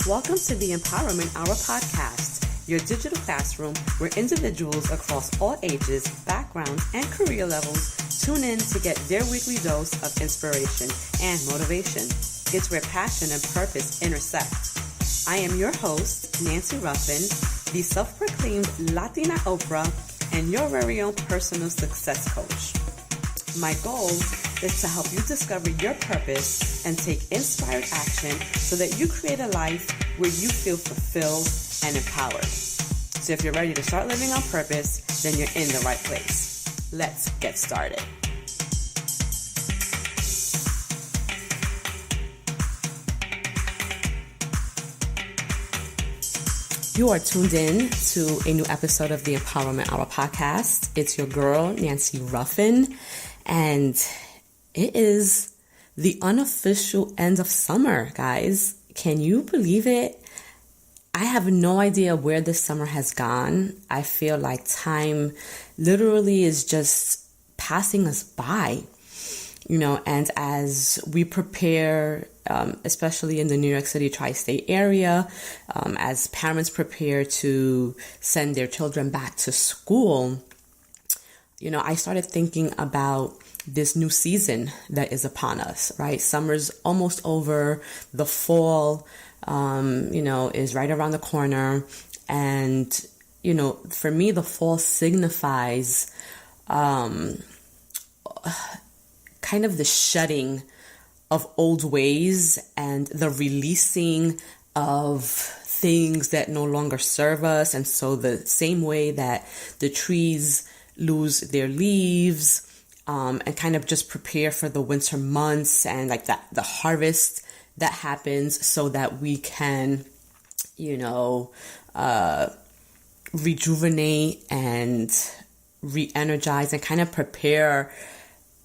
Welcome to the Empowerment Hour podcast, your digital classroom where individuals across all ages, backgrounds, and career levels tune in to get their weekly dose of inspiration and motivation. It's where passion and purpose intersect. I am your host, Nancy Ruffin, the self-proclaimed Latina Oprah, and your very own personal success coach. My goal is to help you discover your purpose and take inspired action so that you create a life where you feel fulfilled and empowered. So if you're ready to start living on purpose, then you're in the right place. Let's get started. You are tuned in to a new episode of the Empowerment Hour podcast. It's your girl, Nancy Ruffin, and it is the unofficial end of summer, guys. Can you believe it? I have no idea where this summer has gone. I feel like time literally is just passing us by, and as we prepare, especially in the New York City tri-state area, as parents prepare to send their children back to school, I started thinking about this new season that is upon us, right? Summer's almost over. The fall, is right around the corner. And, for me, the fall signifies kind of the shedding of old ways and the releasing of things that no longer serve us. And so the same way that the trees lose their leaves, and kind of just prepare for the winter months and like that, the harvest that happens so that we can, rejuvenate and re-energize and kind of prepare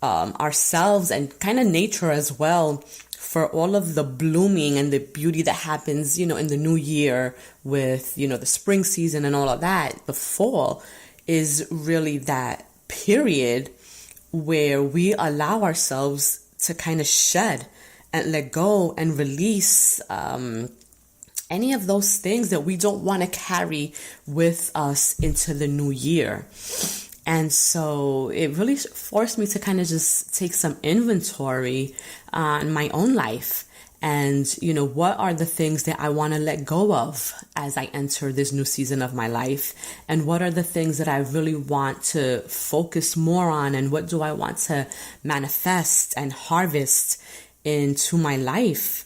ourselves and kind of nature as well for all of the blooming and the beauty that happens, in the new year with, the spring season and all of that. The fall is really that period where we allow ourselves to kind of shed and let go and release any of those things that we don't want to carry with us into the new year. And so it really forced me to kind of just take some inventory on my own life. And, what are the things that I want to let go of as I enter this new season of my life? And what are the things that I really want to focus more on? And what do I want to manifest and harvest into my life?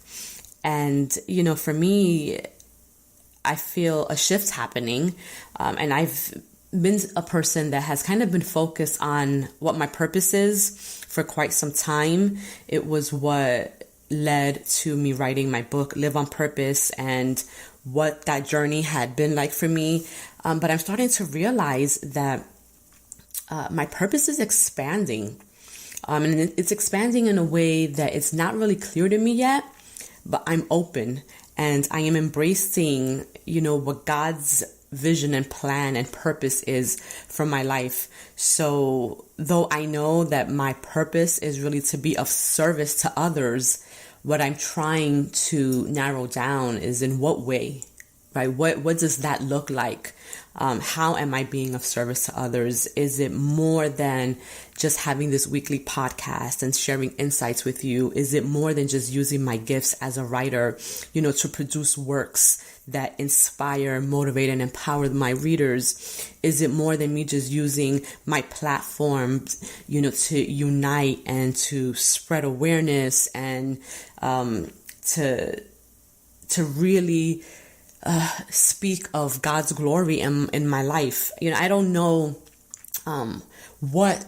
And, for me, I feel a shift happening. And I've been a person that has kind of been focused on what my purpose is for quite some time. It was what led to me writing my book, Live on Purpose, and what that journey had been like for me. But I'm starting to realize that my purpose is expanding. And it's expanding in a way that it's not really clear to me yet, but I'm open and I am embracing, what God's vision and plan and purpose is for my life. So though I know that my purpose is really to be of service to others, what I'm trying to narrow down is in what way, right? What does that look like? How am I being of service to others? Is it more than just having this weekly podcast and sharing insights with you? Is it more than just using my gifts as a writer, to produce works that inspire, motivate, and empower my readers? Is it more than me just using my platform, to unite and to spread awareness and to really speak of God's glory in my life? I don't know what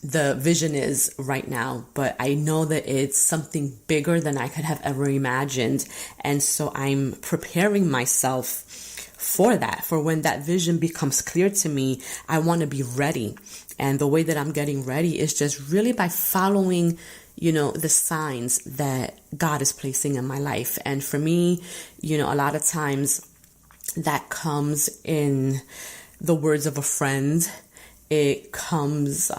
the vision is right now, but I know that it's something bigger than I could have ever imagined. And so I'm preparing myself for that, for when that vision becomes clear to me. I want to be ready. And the way that I'm getting ready is just really by following, the signs that God is placing in my life. And for me, a lot of times that comes in the words of a friend. It comes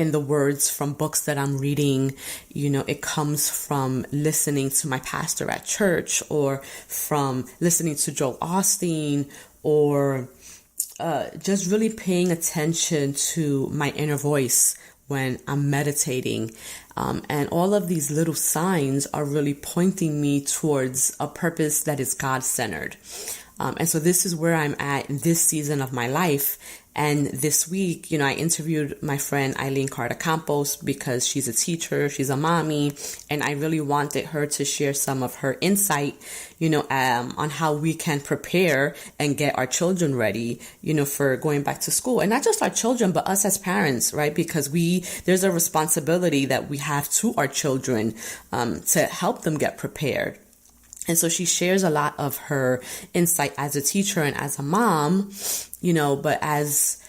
in the words from books that I'm reading. It comes from listening to my pastor at church, or from listening to Joel Osteen, or just really paying attention to my inner voice when I'm meditating. And all of these little signs are really pointing me towards a purpose that is God-centered. And so this is where I'm at in this season of my life. And this week, I interviewed my friend Eileen Carter Campos because she's a teacher, she's a mommy, and I really wanted her to share some of her insight, on how we can prepare and get our children ready, for going back to school. And not just our children, but us as parents, right? Because there's a responsibility that we have to our children, to help them get prepared. And so she shares a lot of her insight as a teacher and as a mom, but as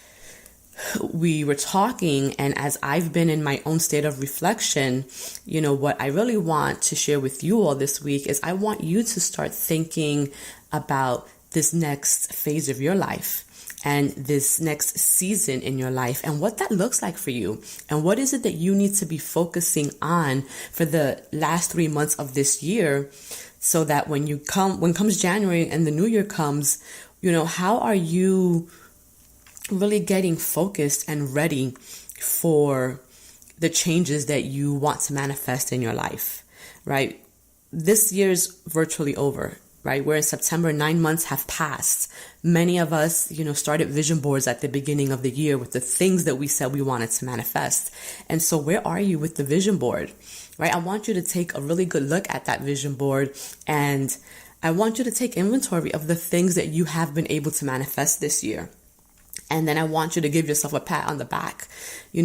we were talking and as I've been in my own state of reflection, what I really want to share with you all this week is I want you to start thinking about this next phase of your life and this next season in your life and what that looks like for you. And what is it that you need to be focusing on for the last 3 months of this year, so that when comes January and the new year comes, how are you really getting focused and ready for the changes that you want to manifest in your life, right? This year's virtually over, right? We're in September, 9 months have passed. Many of us, started vision boards at the beginning of the year with the things that we said we wanted to manifest. And so where are you with the vision board, right? I want you to take a really good look at that vision board, and I want you to take inventory of the things that you have been able to manifest this year. And then I want you to give yourself a pat on the back,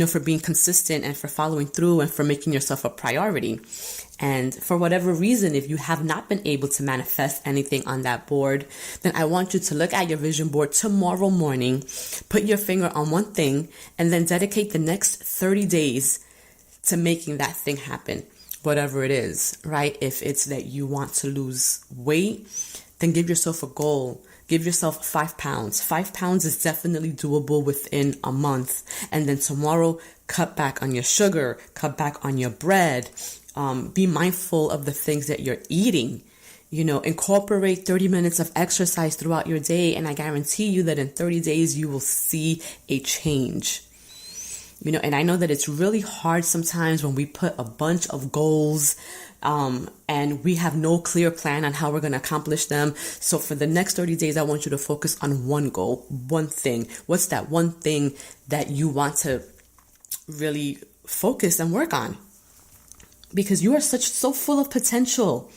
for being consistent and for following through and for making yourself a priority. And for whatever reason, if you have not been able to manifest anything on that board, then I want you to look at your vision board tomorrow morning, put your finger on one thing, and then dedicate the next 30 days to making that thing happen, whatever it is, right? If it's that you want to lose weight, then give yourself a goal. Give yourself 5 pounds. 5 pounds is definitely doable within a month. And then tomorrow, cut back on your sugar, cut back on your bread. Be mindful of the things that you're eating. Incorporate 30 minutes of exercise throughout your day. And I guarantee you that in 30 days, you will see a change. And I know that it's really hard sometimes when we put a bunch of goals, and we have no clear plan on how we're going to accomplish them. So for the next 30 days, I want you to focus on one goal, one thing. What's that one thing that you want to really focus and work on? Because you are so full of potential.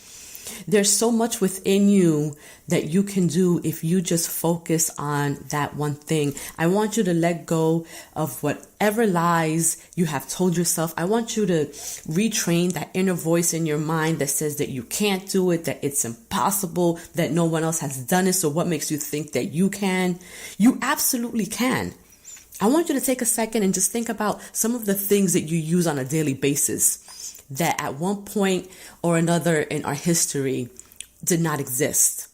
There's so much within you that you can do if you just focus on that one thing. I want you to let go of whatever lies you have told yourself. I want you to retrain that inner voice in your mind that says that you can't do it, that it's impossible, that no one else has done it. So what makes you think that you can? You absolutely can. I want you to take a second and just think about some of the things that you use on a daily basis that at one point or another in our history did not exist.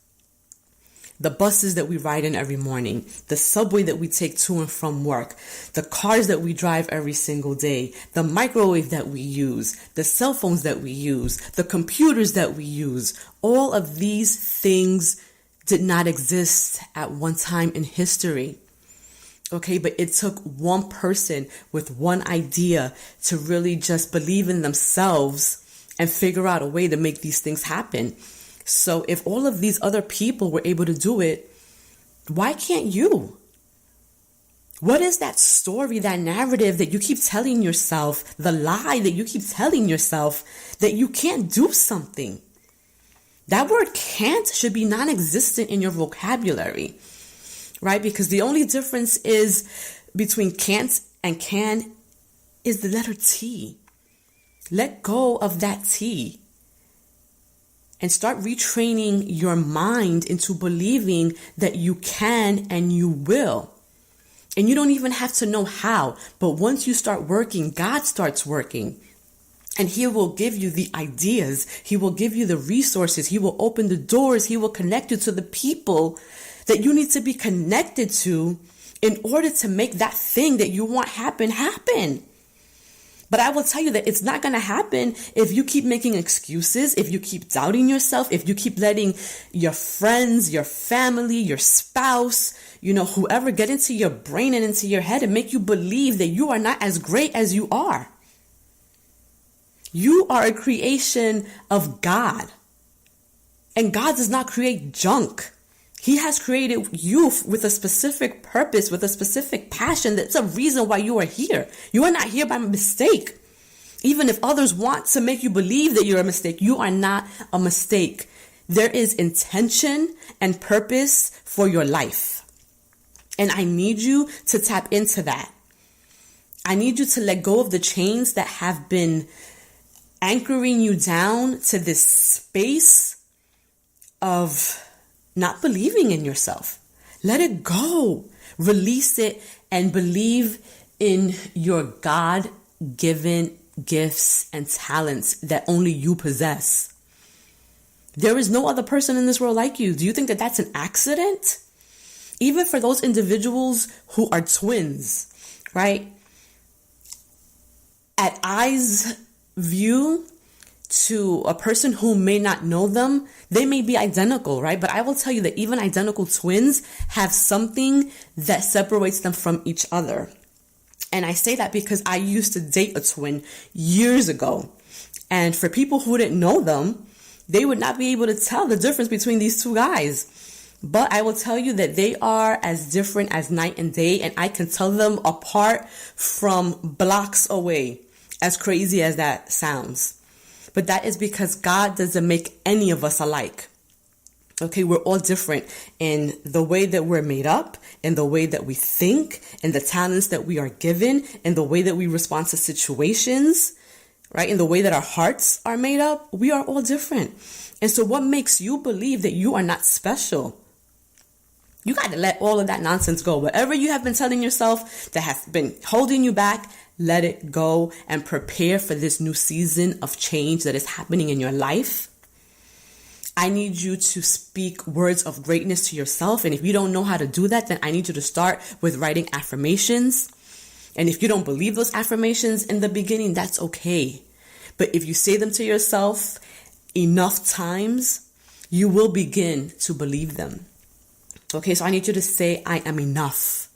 The buses that we ride in every morning, the subway that we take to and from work, the cars that we drive every single day, the microwave that we use, the cell phones that we use, the computers that we use, all of these things did not exist at one time in history. Okay, but it took one person with one idea to really just believe in themselves and figure out a way to make these things happen. So if all of these other people were able to do it, why can't you? What is that story, that narrative that you keep telling yourself, the lie that you keep telling yourself that you can't do something? That word can't should be non-existent in your vocabulary. Right? Because the only difference is between can't and can is the letter T. Let go of that T and start retraining your mind into believing that you can and you will. And you don't even have to know how, but once you start working, God starts working. And He will give you the ideas. He will give you the resources. He will open the doors. He will connect you to the people that you need to be connected to in order to make that thing that you want happen. But I will tell you that it's not going to happen if you keep making excuses, if you keep doubting yourself, if you keep letting your friends, your family, your spouse, whoever get into your brain and into your head and make you believe that you are not as great as you are. You are a creation of God. And God does not create junk. He has created you with a specific purpose, with a specific passion. That's a reason why you are here. You are not here by mistake. Even if others want to make you believe that you're a mistake, you are not a mistake. There is intention and purpose for your life. And I need you to tap into that. I need you to let go of the chains that have been anchoring you down to this space of not believing in yourself. Let it go. Release it and believe in your God-given gifts and talents that only you possess. There is no other person in this world like you. Do you think that that's an accident? Even for those individuals who are twins, right? At eyes view, to a person who may not know them, they may be identical, right? But I will tell you that even identical twins have something that separates them from each other. And I say that because I used to date a twin years ago. And for people who didn't know them, they would not be able to tell the difference between these two guys. But I will tell you that they are as different as night and day, and I can tell them apart from blocks away, as crazy as that sounds. But that is because God doesn't make any of us alike. Okay, we're all different in the way that we're made up, in the way that we think, in the talents that we are given, in the way that we respond to situations, right? In the way that our hearts are made up. We are all different. And so what makes you believe that you are not special? You got to let all of that nonsense go. Whatever you have been telling yourself that has been holding you back, let it go and prepare for this new season of change that is happening in your life. I need you to speak words of greatness to yourself. And if you don't know how to do that, then I need you to start with writing affirmations. And if you don't believe those affirmations in the beginning, that's okay. But if you say them to yourself enough times, you will begin to believe them. Okay, so I need you to say, I am enough.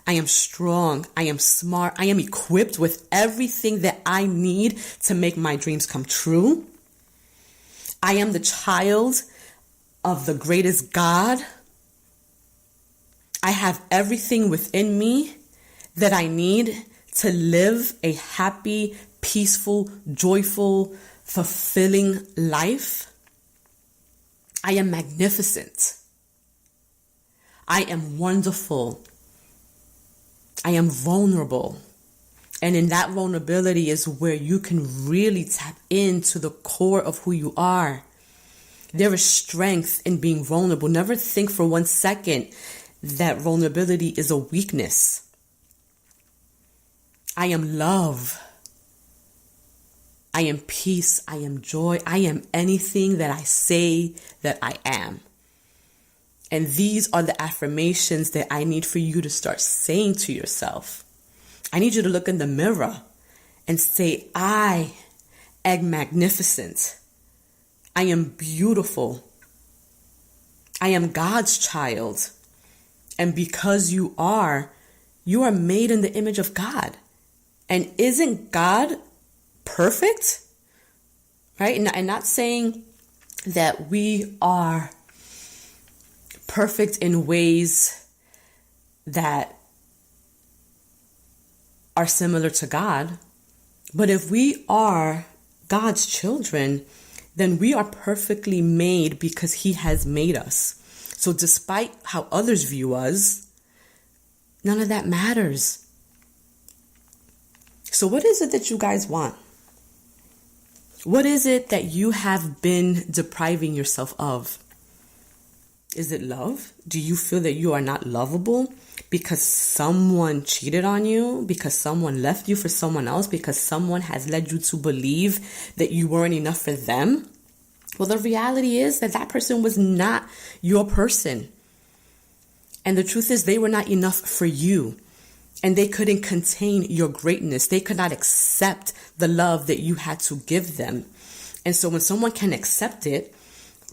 I am strong. I am smart. I am equipped with everything that I need to make my dreams come true. I am the child of the greatest God. I have everything within me that I need to live a happy, peaceful, joyful, fulfilling life. I am magnificent. I am wonderful. I am vulnerable. And in that vulnerability is where you can really tap into the core of who you are. There is strength in being vulnerable. Never think for 1 second that vulnerability is a weakness. I am love. I am peace. I am joy. I am anything that I say that I am. And these are the affirmations that I need for you to start saying to yourself. I need you to look in the mirror and say, I am magnificent. I am beautiful. I am God's child. And because you are made in the image of God. And isn't God perfect? Right? And not saying that we are perfect in ways that are similar to God. But if we are God's children, then we are perfectly made because He has made us. So despite how others view us, none of that matters. So what is it that you guys want? What is it that you have been depriving yourself of? Is it love? Do you feel that you are not lovable because someone cheated on you, because someone left you for someone else, because someone has led you to believe that you weren't enough for them? Well, the reality is that that person was not your person. And the truth is they were not enough for you. And they couldn't contain your greatness. They could not accept the love that you had to give them. And so when someone can accept it,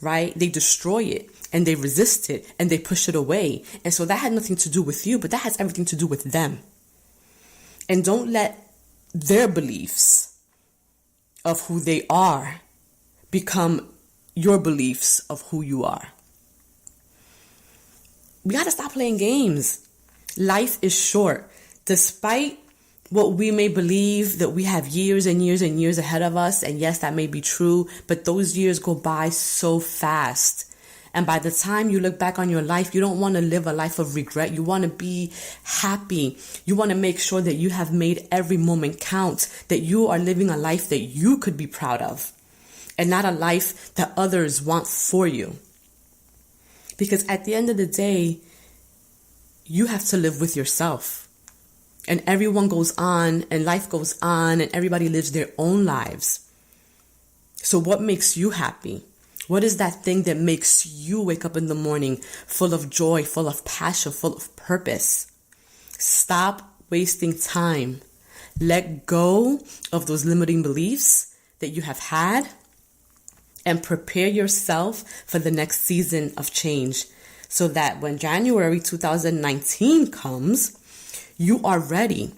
right, they destroy it and they resist it and they push it away. And so that had nothing to do with you, but that has everything to do with them. And don't let their beliefs of who they are become your beliefs of who you are. We got to stop playing games. Life is short. Despite what we may believe that we have years and years and years ahead of us, and yes, that may be true, but those years go by so fast. And by the time you look back on your life, you don't want to live a life of regret. You want to be happy. You want to make sure that you have made every moment count, that you are living a life that you could be proud of, and not a life that others want for you. Because at the end of the day, you have to live with yourself. And everyone goes on and life goes on and everybody lives their own lives. So what makes you happy? What is that thing that makes you wake up in the morning full of joy, full of passion, full of purpose? Stop wasting time. Let go of those limiting beliefs that you have had and prepare yourself for the next season of change so that when January 2019 comes, you are ready,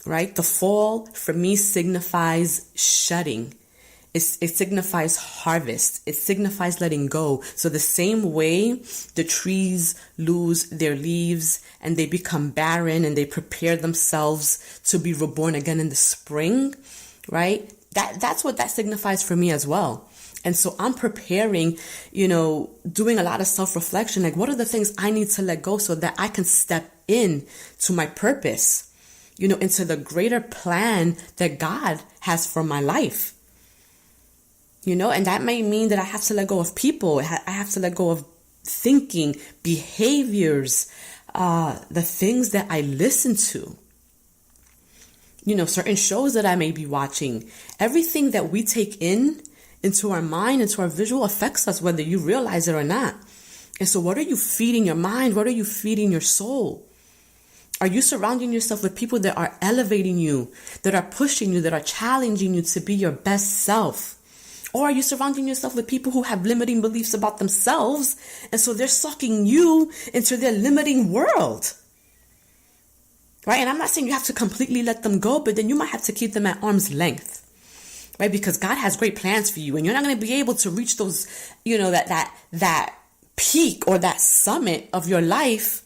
right? The fall for me signifies shedding. It signifies harvest. It signifies letting go. So the same way the trees lose their leaves and they become barren and they prepare themselves to be reborn again in the spring, right? That's what that signifies for me as well. And so I'm preparing, doing a lot of self-reflection. Like, what are the things I need to let go so that I can step in to my purpose, into the greater plan that God has for my life, and that may mean that I have to let go of people. I have to let go of thinking, behaviors, the things that I listen to, certain shows that I may be watching. Everything that we take into our mind, into our visual affects us, whether you realize it or not. And so what are you feeding your mind? What are you feeding your soul? Are you surrounding yourself with people that are elevating you, that are pushing you, that are challenging you to be your best self? Or are you surrounding yourself with people who have limiting beliefs about themselves, and so they're sucking you into their limiting world? Right? And I'm not saying you have to completely let them go, but then you might have to keep them at arm's length. Right? Because God has great plans for you, and you're not going to be able to reach those, that peak or that summit of your life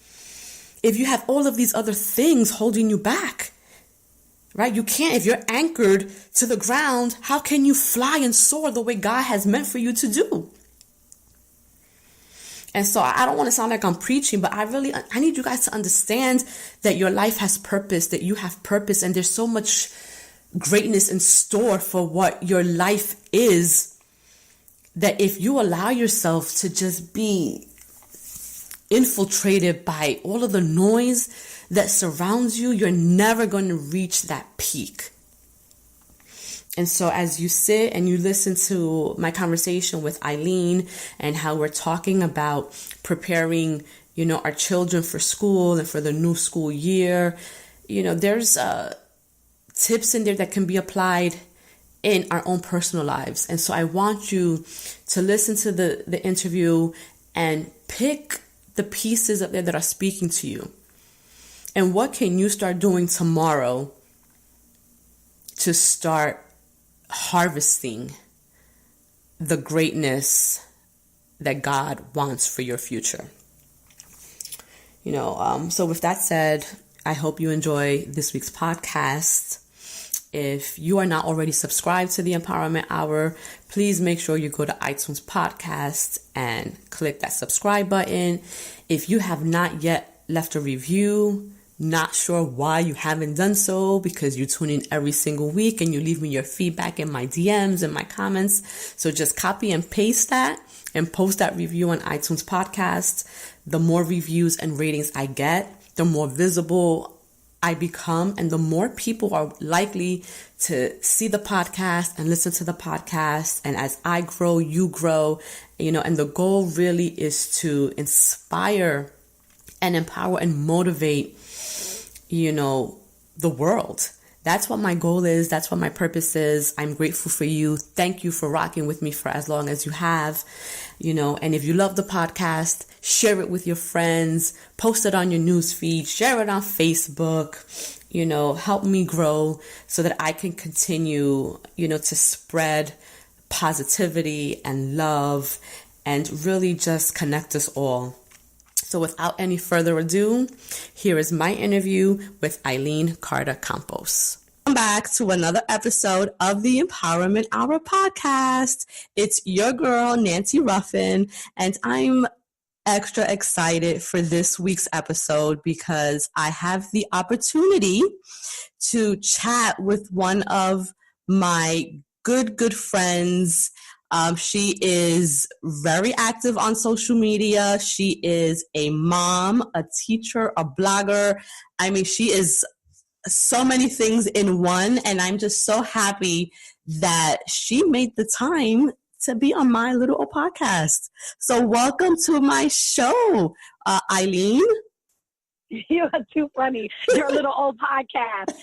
if you have all of these other things holding you back. Right? You can't. If you're anchored to the ground, how can you fly and soar the way God has meant for you to do? And so I don't want to sound like I'm preaching, but I need you guys to understand that your life has purpose, that you have purpose, and there's so much greatness in store for what your life is, that if you allow yourself to just be infiltrated by all of the noise that surrounds you, you're never going to reach that peak. And so as you sit and you listen to my conversation with Eileen and how we're talking about preparing, our children for school and for the new school year, there's tips in there that can be applied in our own personal lives. And so I want you to listen to the interview and pick the pieces up there that are speaking to you. And what can you start doing tomorrow to start harvesting the greatness that God wants for your future? So with that said, I hope you enjoy this week's podcast. If you are not already subscribed to the Empowerment Hour, please make sure you go to iTunes Podcast and click that subscribe button. If you have not yet left a review, not sure why you haven't done so, because you tune in every single week and you leave me your feedback in my DMs and my comments. So just copy and paste that and post that review on iTunes Podcast. The more reviews and ratings I get, the more visible I become, and the more people are likely to see the podcast and listen to the podcast. And as I grow, you grow, and the goal really is to inspire and empower and motivate the world. That's what my goal is. That's what my purpose is. I'm grateful for you. Thank you for rocking with me for as long as you have, and if you love the podcast, share it with your friends, post it on your news feed, share it on Facebook, help me grow so that I can continue, to spread positivity and love and really just connect us all. So without any further ado, here is my interview with Eileen Carter Campos. Welcome back to another episode of the Empowerment Hour podcast. It's your girl, Nancy Ruffin, and I'm extra excited for this week's episode because I have the opportunity to chat with one of my good friends. She is very active on social media. She is a mom, a teacher, a blogger. I mean, she is so many things in one, and I'm just so happy that she made the time to be on my little old podcast. So welcome to my show, Eileen. You are too funny. Your little old podcast.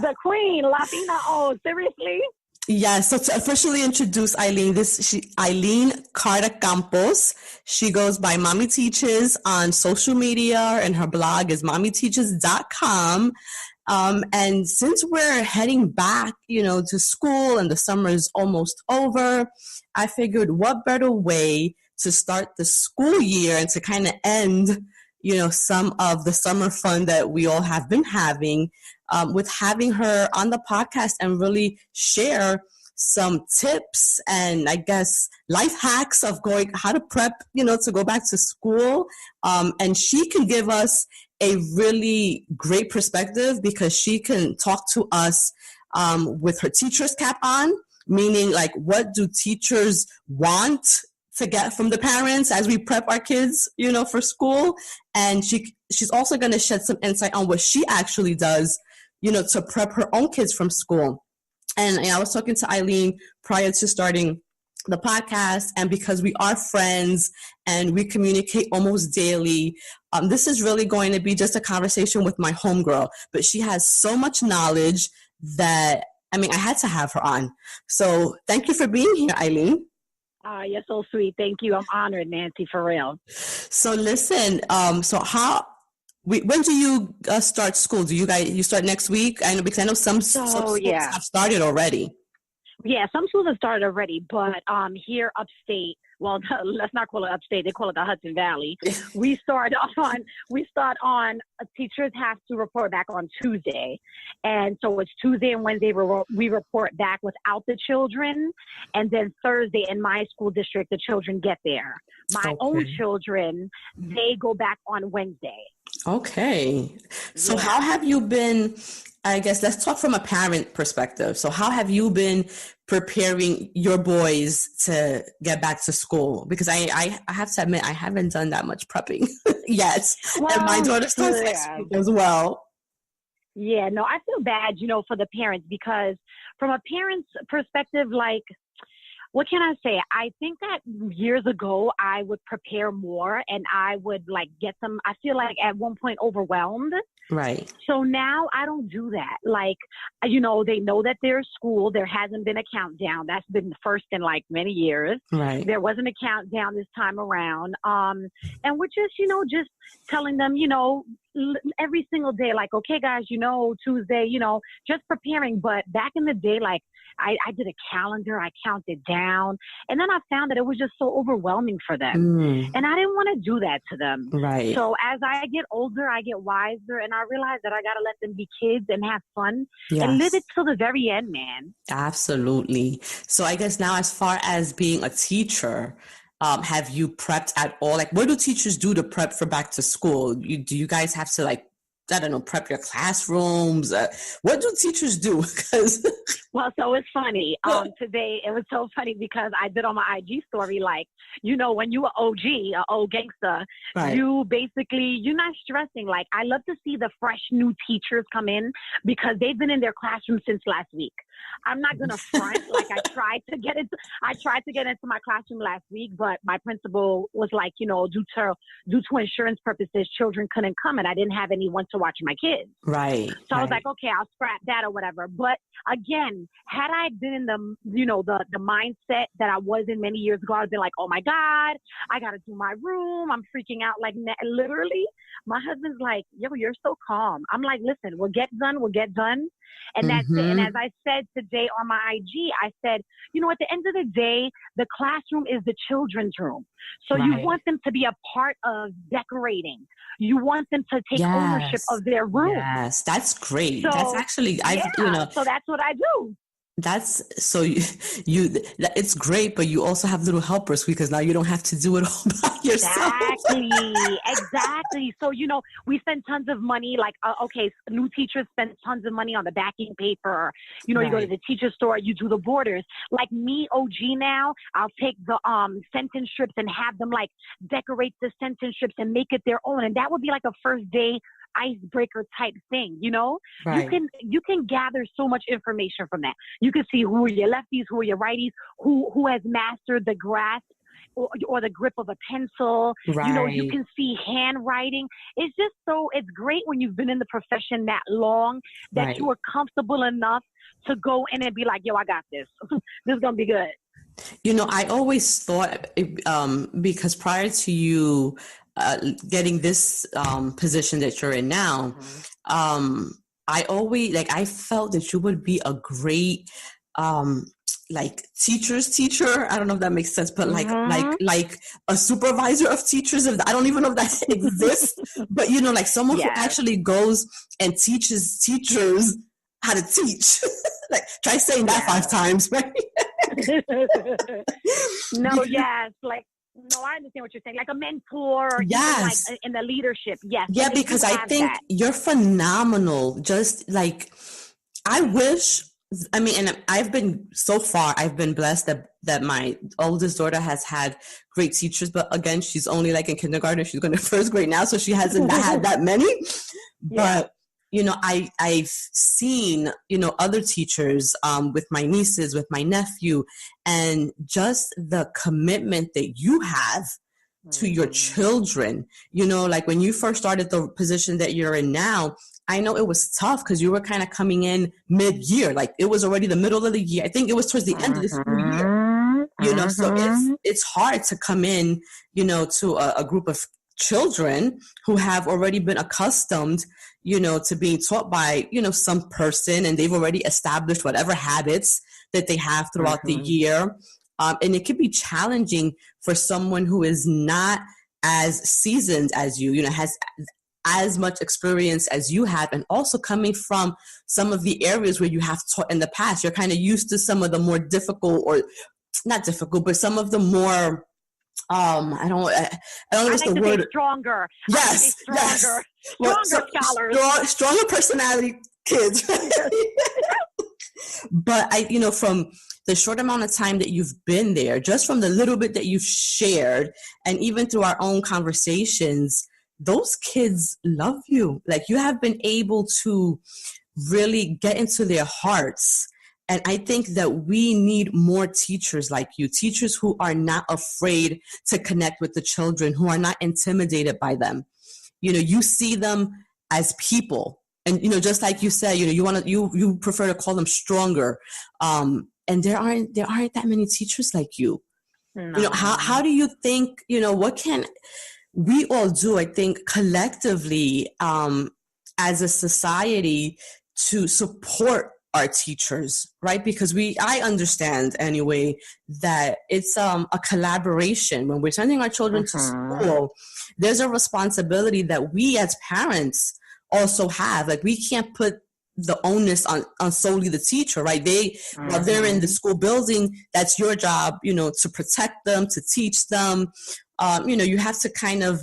The queen, Latina. Oh, seriously? Yes, so to officially introduce Eileen, Eileen Carter Campos. She goes by Mommy Teaches on social media, and her blog is mommyteaches.com. And since we're heading back, to school and the summer is almost over, I figured what better way to start the school year and to kind of end, some of the summer fun that we all have been having, with having her on the podcast and really share some tips and I guess life hacks of how to prep, to go back to school. And she can give us a really great perspective because she can talk to us with her teacher's cap on, meaning like what do teachers want to get from the parents as we prep our kids, for school. And she's also going to shed some insight on what she actually does, to prep her own kids from school. And I was talking to Eileen prior to starting the podcast, and because we are friends and we communicate almost daily, this is really going to be just a conversation with my homegirl. But she has so much knowledge that, I had to have her on. So thank you for being here, Eileen. You're so sweet. Thank you. I'm honored, Nancy, for real. So listen, when do you start school? Do you start next week? I know, because I know some schools have started already. Yeah, some schools have started already, but here upstate, well, let's not call it upstate. They call it the Hudson Valley. We start on teachers have to report back on Tuesday. And so it's Tuesday and Wednesday we report back without the children. And then Thursday in my school district, the children get there. My own children, they go back on Wednesday. Okay. So how have you been, I guess, let's talk from a parent perspective. So how have you been preparing your boys to get back to school? Because I have to admit, I haven't done that much prepping yet. Well, and my daughter starts next week as well. Yeah, no, I feel bad, for the parents, because from a parent's perspective, like, what can I say? I think that years ago I would prepare more and I would get them, I feel like at one point overwhelmed. Right. So now I don't do that. They know that there's school. There hasn't been a countdown. That's been the first in many years. Right. There wasn't a countdown this time around. And we're just, just telling them, every single day, okay, guys, Tuesday, just preparing. But back in the day, I did a calendar, I counted down, and then I found that it was just so overwhelming for them. And I didn't want to do that to them. Right. So as I get older, I get wiser, and I realize that I got to let them be kids and have fun and live it till the very end, man. Absolutely. So I guess now, as far as being a teacher, have you prepped at all? What do teachers do to prep for back to school? Do you guys have to prep your classrooms? What do teachers do? Well, so it's funny. Today, it was so funny because I did on my IG story, when you are OG, an old gangster, right, you're not stressing. I love to see the fresh new teachers come in because they've been in their classroom since last week. I'm not gonna front. Like I tried to get into my classroom last week, but my principal was like, due to insurance purposes, children couldn't come, and I didn't have anyone to watch my kids. Right. So I was like, okay, I'll scrap that or whatever. But again, had I been in the mindset that I was in many years ago, I'd been like, oh my God, I gotta do my room. I'm freaking out. Like literally, my husband's like, yo, you're so calm. I'm like, listen, we'll get done. And that's it. And as I said today on my IG, I said, at the end of the day, the classroom is the children's room. So you want them to be a part of decorating. You want them to take ownership of their room. Yes, that's great. So, that's actually, so that's what I do. That's so you it's great, but you also have little helpers because now you don't have to do it all by yourself. Exactly. So, we spend tons of money, like, new teachers spend tons of money on the backing paper. You go to the teacher store, you do the borders. Like me, OG now, I'll take the sentence strips and have them like decorate the sentence strips and make it their own. And that would be like a first day icebreaker type thing, Right. You can gather so much information from that. You can see who are your lefties, who are your righties, who has mastered the grasp or the grip of a pencil. Right. You can see handwriting. It's great when you've been in the profession that long that you are comfortable enough to go in and be like, yo, I got this. This is going to be good. I always thought, because prior to you getting this position that you're in now, I always I felt that you would be a great teacher's teacher. I don't know if that makes sense, but like a supervisor of teachers. I don't even know if that exists, but someone who actually goes and teaches teachers how to teach. Try saying that 5 times, right? No, I understand what you're saying. Like a mentor, or even like in the leadership. Yes. Yeah, because I think you're phenomenal. Just I wish. I mean, and I've been blessed that my oldest daughter has had great teachers. But again, she's only in kindergarten. She's going to first grade now, so she hasn't had that many. But I've seen, other teachers with my nieces, with my nephew, and just the commitment that you have to your children. When you first started the position that you're in now, I know it was tough because you were kind of coming in mid-year. It was already the middle of the year. I think it was towards the end of the school year. So it's hard to come in, to a group of children who have already been accustomed to being taught by, some person, and they've already established whatever habits that they have throughout the year. And it can be challenging for someone who is not as seasoned as you, has as much experience as you have, and also coming from some of the areas where you have taught in the past. You're kind of used to some of the more difficult, or not difficult, but some of the more I don't know what's the word. Stronger. Yes. Stronger. Well, stronger scholars. Stronger personality kids. But from the short amount of time that you've been there, just from the little bit that you've shared, and even through our own conversations, those kids love you. You have been able to really get into their hearts. And I think that we need more teachers like you, teachers who are not afraid to connect with the children, who are not intimidated by them. You see them as people. And, just like you said, you prefer to call them stronger. And there aren't that many teachers like you. No. How do you think, what can we all do, I think, collectively, as a society, to support our teachers, right? Because I understand anyway that it's a collaboration. When we're sending our children to school, there's a responsibility that we as parents also have. We can't put the onus on solely the teacher, right? While they're in the school building, that's your job, to protect them, to teach them. You have to kind of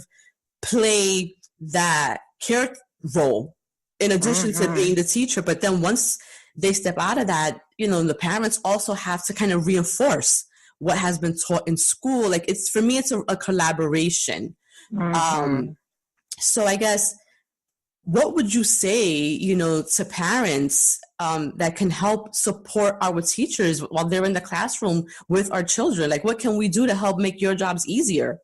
play that care role in addition to being the teacher. But then once they step out of that, the parents also have to kind of reinforce what has been taught in school. For me, it's a collaboration. So I guess what would you say, to parents that can help support our teachers while they're in the classroom with our children? Like, what can we do to help make your jobs easier?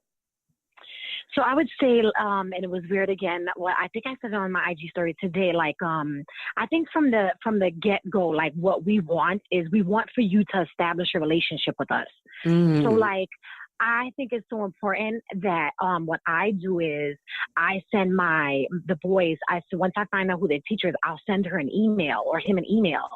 So I would say, and it was weird again. Well, I think I said it on my IG story today. Like, I think from the get go, like what we want is we want for you to establish a relationship with us. So like, I think it's so important that what I do is I send the boys. Once I find out who their teacher is, I'll send her an email or him an email,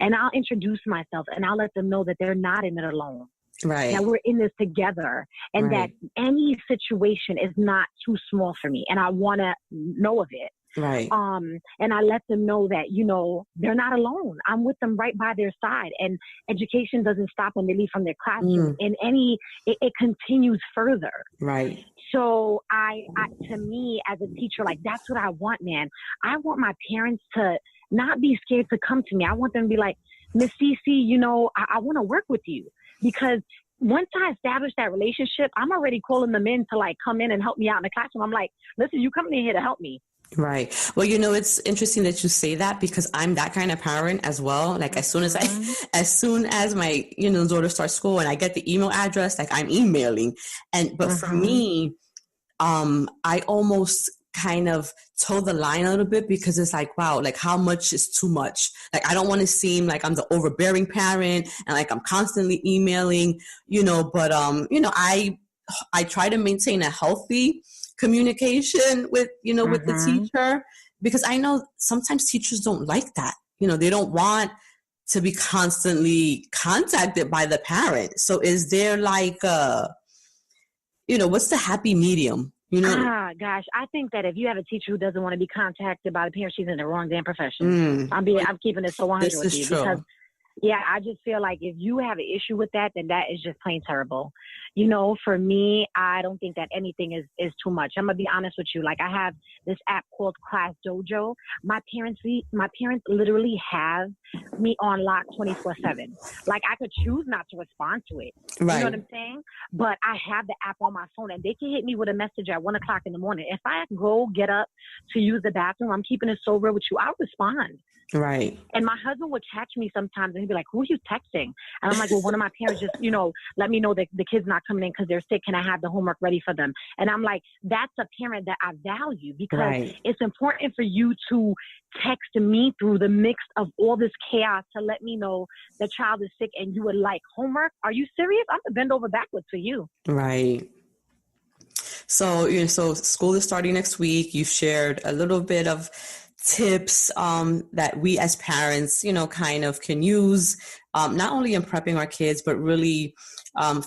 and I'll introduce myself and I'll let them know that they're not in it alone. Right. That we're in this together, and that any situation is not too small for me, and I want to know of it. Right. And I let them know that, they're not alone. I'm with them right by their side, and education doesn't stop when they leave from their classroom. It continues further. Right. So to me as a teacher, like that's what I want, man. I want my parents to not be scared to come to me. I want them to be like, Miss Cece, I want to work with you. Because once I establish that relationship, I'm already calling them in to like come in and help me out in the classroom. I'm like, listen, you coming in here to help me. Right. Well, it's interesting that you say that, because I'm that kind of parent as well. Like as soon as my, daughter starts school and I get the email address, like I'm emailing. But for me, I almost kind of toe the line a little bit, because it's like, wow, like how much is too much? Like, I don't want to seem like I'm the overbearing parent and like I'm constantly emailing, but, I try to maintain a healthy communication with, with the teacher, because I know sometimes teachers don't like that. They don't want to be constantly contacted by the parent. So is there like, what's the happy medium? Gosh, I think that if you have a teacher who doesn't want to be contacted by the parent, she's in the wrong damn profession. I'm keeping it so 100 with you. True. Because I just feel like if you have an issue with that, then that is just plain terrible. For me, I don't think that anything is too much. I'm gonna be honest with you. Like, I have this app called Class Dojo. My parents literally have me on lock 24/7. Like, I could choose not to respond to it. Right. You know what I'm saying? But I have the app on my phone, and they can hit me with a message at 1:00 in the morning. If I get up to use the bathroom, I'm keeping it so real with you, I'll respond. Right. And my husband would catch me sometimes and he'd be like, who are you texting? And I'm like, well, one of my parents just, let me know that the kid's not coming in because they're sick. Can I have the homework ready for them? And I'm like, that's a parent that I value, because it's important for you to text me through the mix of all this chaos to let me know the child is sick and you would like homework. Are you serious? I'm going to bend over backwards for you. Right. So, so school is starting next week. You've shared a little bit of tips that we as parents, kind of can use, not only in prepping our kids, but really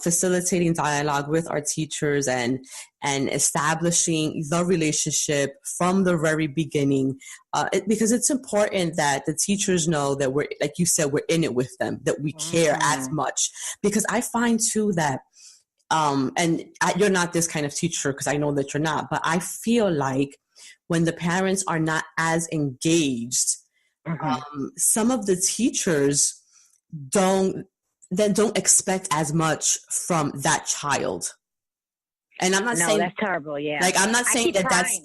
facilitating dialogue with our teachers and establishing the relationship from the very beginning, because it's important that the teachers know that we're, like you said, we're in it with them, that we care as much. Because I find too that you're not this kind of teacher, because I know that you're not, but I feel like when the parents are not as engaged, some of the teachers don't expect as much from that child. And I'm not saying that's terrible. Yeah. Like, I'm not saying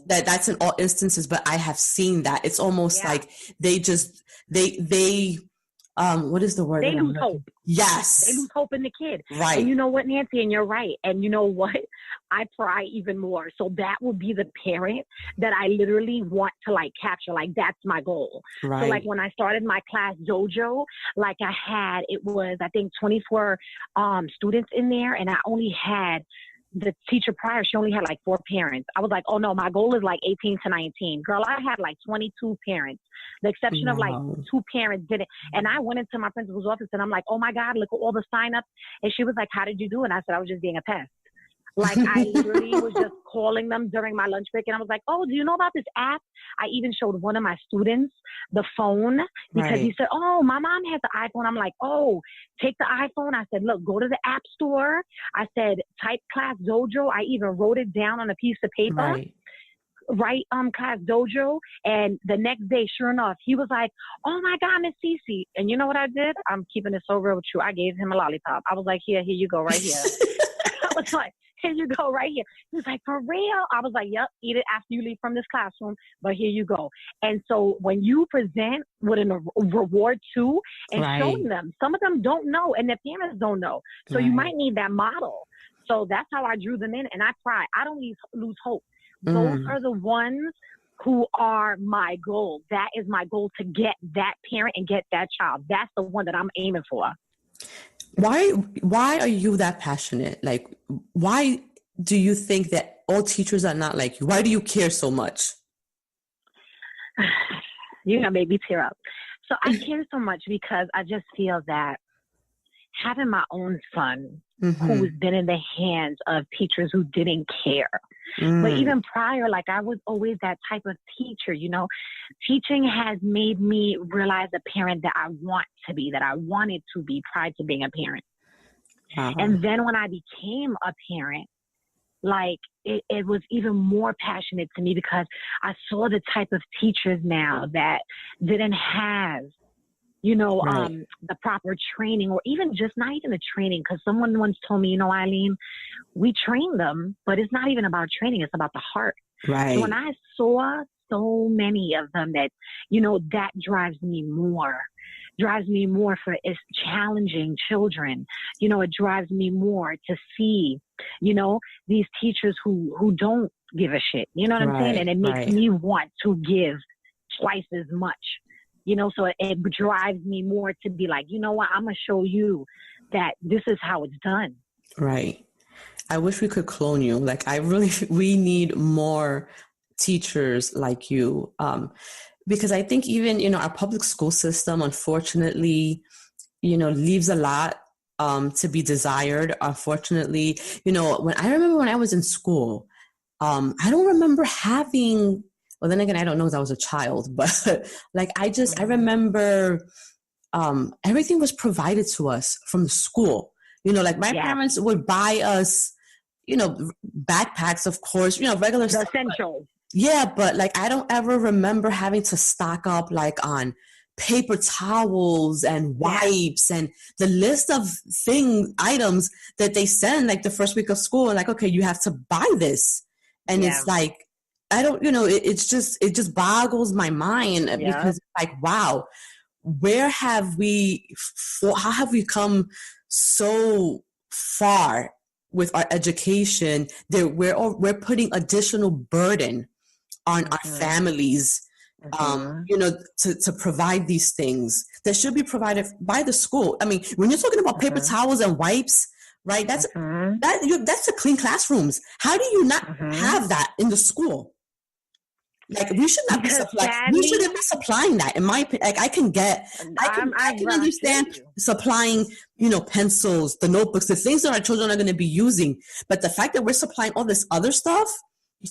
that's in all instances, but I have seen that. It's almost like they what is the word? They lose hope. Yes. They lose hope in the kid. Right. And you know what, Nancy? And you're right. And you know what? I pry even more. So that will be the parent that I literally want to like capture. Like, that's my goal. Right. So like when I started my Class Dojo, like it was, I think 24 students in there, and I only had the teacher prior, she only had like 4 parents. I was like, oh no, my goal is like 18 to 19. Girl, I had like 22 parents. The exception of like 2 parents didn't. And I went into my principal's office and I'm like, oh my God, look at all the signups. And she was like, how did you do? And I said, I was just being a pest. Like, I literally was just calling them during my lunch break. And I was like, oh, do you know about this app? I even showed one of my students the phone, because he said, oh, my mom has the iPhone. I'm like, oh, take the iPhone. I said, look, go to the app store. I said, type Class Dojo. I even wrote it down on a piece of paper. Right, Class Dojo. And the next day, sure enough, he was like, oh my God, Miss Cece. And you know what I did? I'm keeping it so real with you. I gave him a lollipop. I was like, here you go, right here. I was like, here you go, right here. He was like, for real? I was like, yep, eat it after you leave from this classroom, but here you go. And so when you present with a reward too, and showing them, some of them don't know, and their parents don't know. So you might need that model. So that's how I drew them in, and I try. I don't lose hope. Those are the ones who are my goal. That is my goal, to get that parent and get that child. That's the one that I'm aiming for. Why are you that passionate? Like, why do you think that all teachers are not like you? Why do you care so much? You're going to make me tear up. So I care so much because I just feel that having my own son who's been in the hands of teachers who didn't care. But even prior, like, I was always that type of teacher, you know. Teaching has made me realize the parent that I want to be, that I wanted to be prior to being a parent. And then when I became a parent, like, it was even more passionate to me because I saw the type of teachers now that didn't have, you know, the proper training, or even just not even the training. Because someone once told me, you know, Eileen, we train them, but it's not even about training. It's about the heart. So when I saw so many of them that, you know, that drives me more for it's challenging children. You know, it drives me more to see, you know, these teachers who don't give a shit. You know what I'm saying? And it makes me want to give twice as much. You know, so it drives me more to be like, you know what, I'm going to show you that this is how it's done. Right. I wish we could clone you. Like, we need more teachers like you. Because I think even, you know, our public school system, unfortunately, you know, leaves a lot to be desired. Unfortunately, you know, when I was in school, I don't remember having, well, then again, I don't know because I was a child, but like, I remember everything was provided to us from the school. You know, like my parents would buy us, you know, backpacks, of course, you know, regular stuff. Essentials. Yeah, but like, I don't ever remember having to stock up like on paper towels and wipes and the list of items that they send like the first week of school. And like, okay, you have to buy this. And it's like, I don't, you know, it just boggles my mind because like, wow, how have we come so far with our education that we're putting additional burden on our families, you know, to provide these things that should be provided by the school. I mean, when you're talking about paper towels and wipes, right? That's to clean classrooms. How do you not have that in the school? Like, we should not be supplying. We shouldn't be supplying that. In my opinion, like, I can understand supplying, you know, pencils, the notebooks, the things that our children are going to be using. But the fact that we're supplying all this other stuff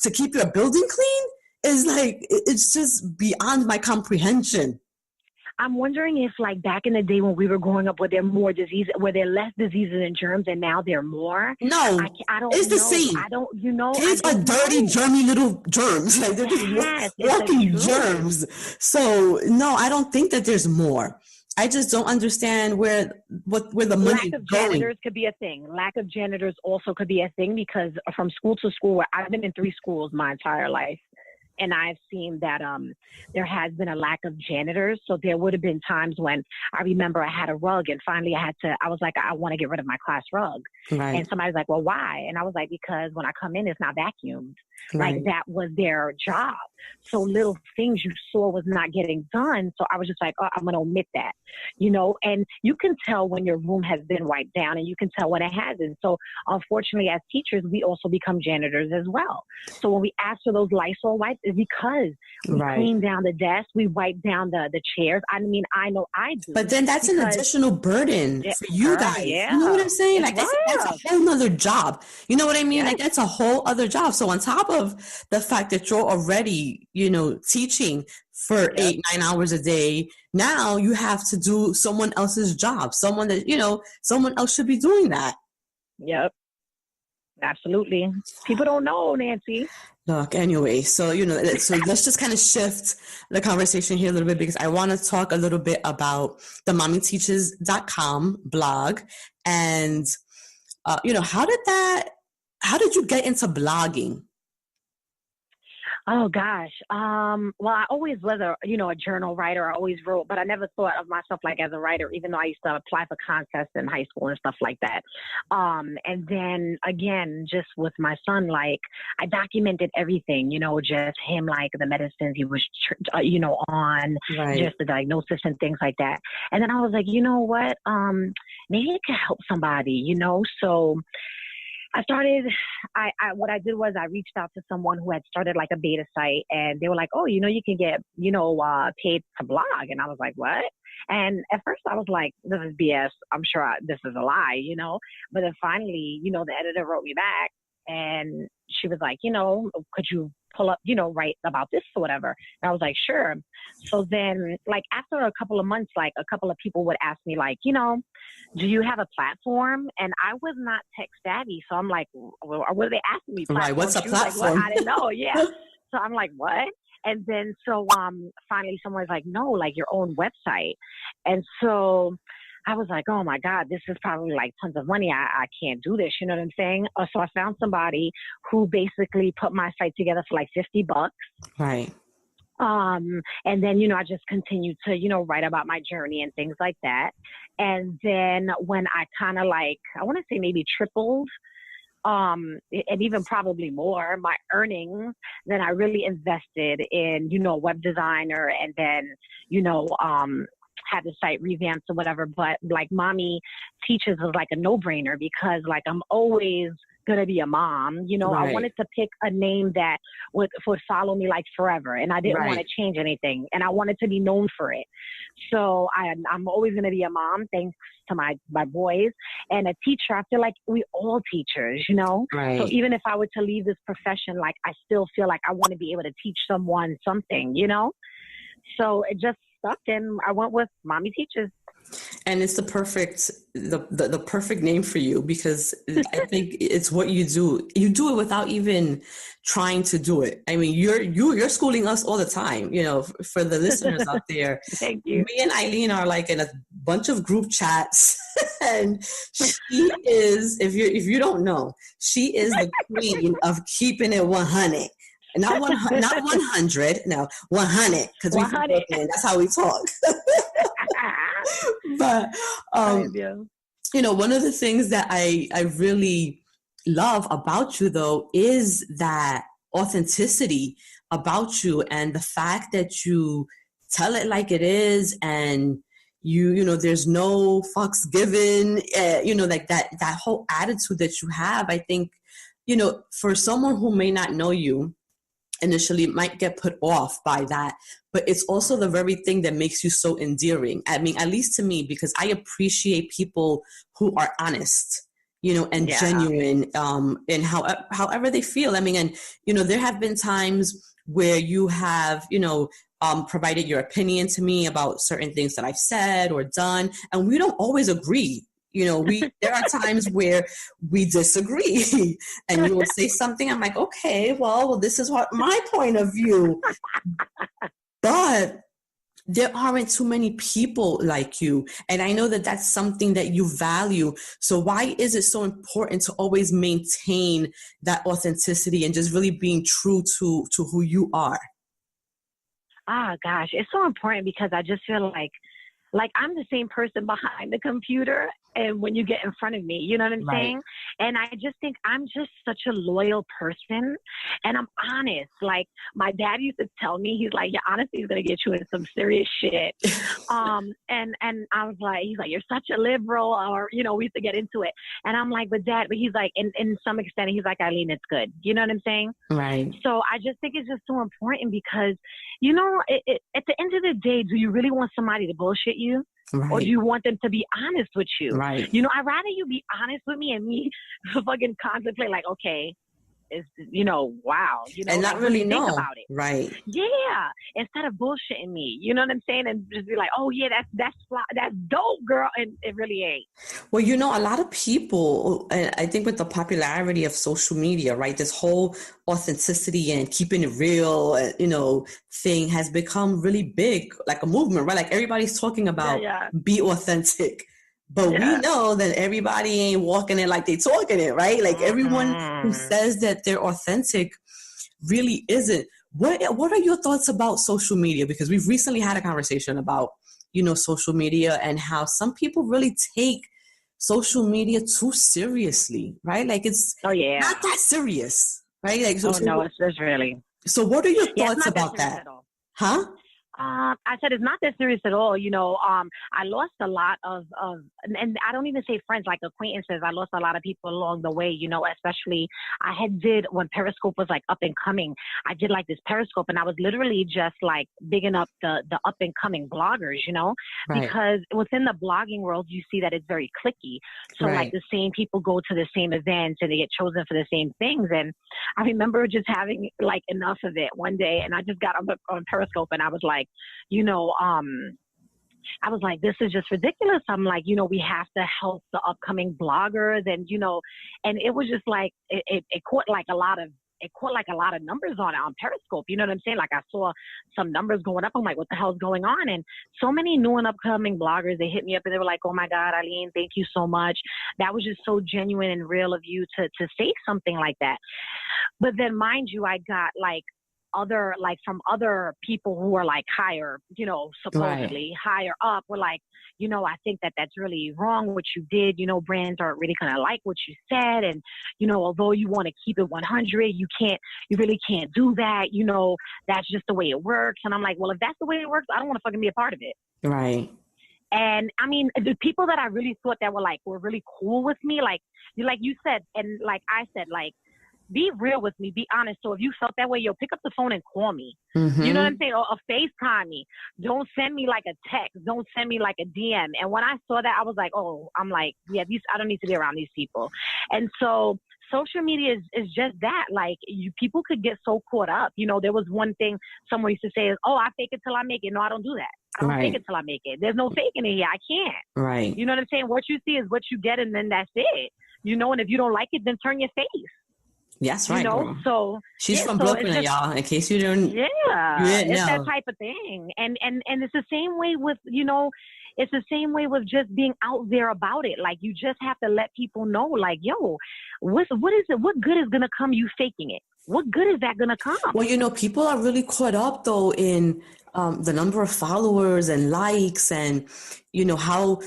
to keep your building clean is like, it's just beyond my comprehension. I'm wondering if, like, back in the day when we were growing up, were there less diseases and germs, and now there are more? No, I don't. It's the same. I don't. You know, kids are dirty, germy little germs. Like, they're just walking germs. So no, I don't think that there's more. I just don't understand where the money is going. Lack of janitors could be a thing. Lack of janitors also could be a thing, because from school to school, where I've been in 3 schools my entire life. And I've seen that there has been a lack of janitors. So there would have been times when I remember I had a rug, and finally I was like, I want to get rid of my class rug. And somebody's like, well, why? And I was like, because when I come in, it's not vacuumed. Like, that was their job. So little things you saw was not getting done. So I was just like, oh, I'm going to omit that, you know. And you can tell when your room has been wiped down, and you can tell when it hasn't. So unfortunately, as teachers, we also become janitors as well. So when we ask for those Lysol wipes, is because we clean down the desk, we wipe down the chairs. I mean, I know I do. But then that's an additional burden for you guys. You know what I'm saying? Like, that's a whole nother job. You know what I mean? Like, that's a whole other job. So on top of the fact that you're already, you know, teaching for 8-9 hours a day, now you have to do someone else's job. Someone that, you know, someone else should be doing that. Yep. Absolutely. People don't know, Nancy. Look, anyway, so, you know, so let's just kind of shift the conversation here a little bit, because I want to talk a little bit about the mommyteaches.com blog. And, you know, how did that how did you get into blogging? Oh gosh. Well, I always was a journal writer. I always wrote, but I never thought of myself like as a writer, even though I used to apply for contests in high school and stuff like that. And then again, just with my son, like I documented everything, just him, like the medicines he was, on, right. just the diagnosis and things like that. And then I was like, you know what? Maybe it could help somebody, so what I did was I reached out to someone who had started like a beta site, and they were like, oh, you can get, paid to blog. And I was like, what? And at first I was like, this is BS. I'm sure this is a lie, but then finally, the editor wrote me back and she was like, could you pull up, write about this or whatever. And I was like, sure. So then like after a couple of months, like a couple of people would ask me like, do you have a platform? And I was not tech savvy. So I'm like, well, what are they asking me? Right. What's a platform? Like, I didn't know. Yeah. So I'm like, what? And then so finally someone's like, no, like your own website. And so I was like, oh my God, this is probably like tons of money. I can't do this. You know what I'm saying? So I found somebody who basically put my site together for like $50. Right. And then, I just continued to, write about my journey and things like that. And then when I kind of like, I want to say maybe tripled, and even probably more, my earnings, then I really invested in, web designer and then, had the site revamped or whatever. But like Mommy Teaches was like a no-brainer because like I'm always going to be a mom. Right. I wanted to pick a name that would follow me like forever. And I didn't want to change anything. And I wanted to be known for it. So I'm always going to be a mom, thanks to my boys. And a teacher, I feel like we all teachers, Right. So even if I were to leave this profession, like I still feel like I want to be able to teach someone something, So it just stuck and I went with Mommy Teaches. And it's the perfect name for you because I think it's what you do. You do it without even trying to do it. I mean, you're schooling us all the time, for the listeners out there. Thank you. Me and Eileen are like in a bunch of group chats and she is, if you don't know, she is the queen of keeping it 100. Not 100, no, 100, because we're from Brooklyn. That's how we talk. But, one of the things that I really love about you, though, is that authenticity about you and the fact that you tell it like it is and there's no fucks given, like that whole attitude that you have. I think, for someone who may not know you, initially might get put off by that, but it's also the very thing that makes you so endearing. I mean, at least to me, because I appreciate people who are honest, and genuine, in however they feel. I mean, and, there have been times where you have, provided your opinion to me about certain things that I've said or done, and we don't always agree. There are times where we disagree and you will say something. I'm like, okay, well, this is what my point of view, but there aren't too many people like you. And I know that that's something that you value. So why is it so important to always maintain that authenticity and just really being true to who you are? Gosh, it's so important because I just feel like I'm the same person behind the computer and when you get in front of me, you know what I'm saying? And I just think I'm just such a loyal person and I'm honest. Like my dad used to tell me, he's like, your honesty is going to get you in some serious shit. And I was like, he's like, you're such a liberal, or, we used to get into it. And I'm like, but he's like, in some extent, he's like, Eileen, it's good. You know what I'm saying? Right. So I just think it's just so important because, at the end of the day, do you really want somebody to bullshit you? Right. Or do you want them to be honest with you? Right. I'd rather you be honest with me and me fucking contemplate like, okay, is, wow. And not really know. Think about it. Right. Yeah. Instead of bullshitting me, you know what I'm saying? And just be like, oh yeah, that's dope, girl. And it really ain't. Well, a lot of people, and I think with the popularity of social media, right, this whole authenticity and keeping it real, thing has become really big, like a movement, right? Like everybody's talking about be authentic, But we know that everybody ain't walking it like they talking it, right? Like everyone who says that they're authentic really isn't. What are your thoughts about social media? Because we've recently had a conversation about, social media and how some people really take social media too seriously, right? Like it's not that serious, right? Like no, it's really. So what are your thoughts about that? Huh? I said it's not that serious at all. I lost a lot of, and I don't even say friends, like acquaintances. I lost a lot of people along the way, especially I did when Periscope was like up and coming. I did like this Periscope and I was literally just like bigging up the up and coming bloggers, because within the blogging world, you see that it's very cliquey. So like the same people go to the same events and they get chosen for the same things. And I remember just having like enough of it one day and I just got on Periscope and I was like, I was like, this is just ridiculous. I'm like, we have to help the upcoming bloggers and, and it was just like, it caught like a lot of numbers on Periscope. You know what I'm saying? Like I saw some numbers going up. I'm like, what the hell's going on? And so many new and upcoming bloggers, they hit me up and they were like, oh my God, Eileen, thank you so much. That was just so genuine and real of you to say something like that. But then mind you, I got from other people who are like higher, supposedly higher up, were like, I think that that's really wrong what you did. Brands aren't really going to like what you said. And, although you want to keep it 100, you really can't do that. That's just the way it works. And I'm like, well, if that's the way it works, I don't want to fucking be a part of it. Right. And I mean, the people that I really thought that were really cool with me, like you said, and like I said, like, be real with me, be honest. So if you felt that way, pick up the phone and call me. Mm-hmm. You know what I'm saying? Or FaceTime me. Don't send me like a text. Don't send me like a DM. And when I saw that, I was like, I don't need to be around these people. And so social media is just that. Like people could get so caught up. There was one thing someone used to say is, oh, I fake it till I make it. No, I don't do that. I don't fake it till I make it. There's no faking it here. I can't. Right. You know what I'm saying? What you see is what you get, and then that's it. And if you don't like it, then turn your face. Yes, right. So she's from Brooklyn, y'all. In case you didn't, it's that type of thing, and it's the same way with it's the same way with just being out there about it. Like you just have to let people know, like, yo, what is it? What good is gonna come you faking it? What good is that gonna come? Well, people are really caught up though in the number of followers and likes, and how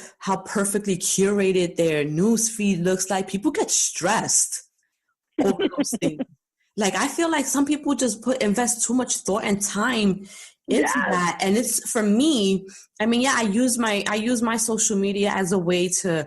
perfectly curated their news feed looks like. People get stressed over those things. Like I feel like some people just invest too much thought and time into that, and it's for me. I mean, I use my social media as a way to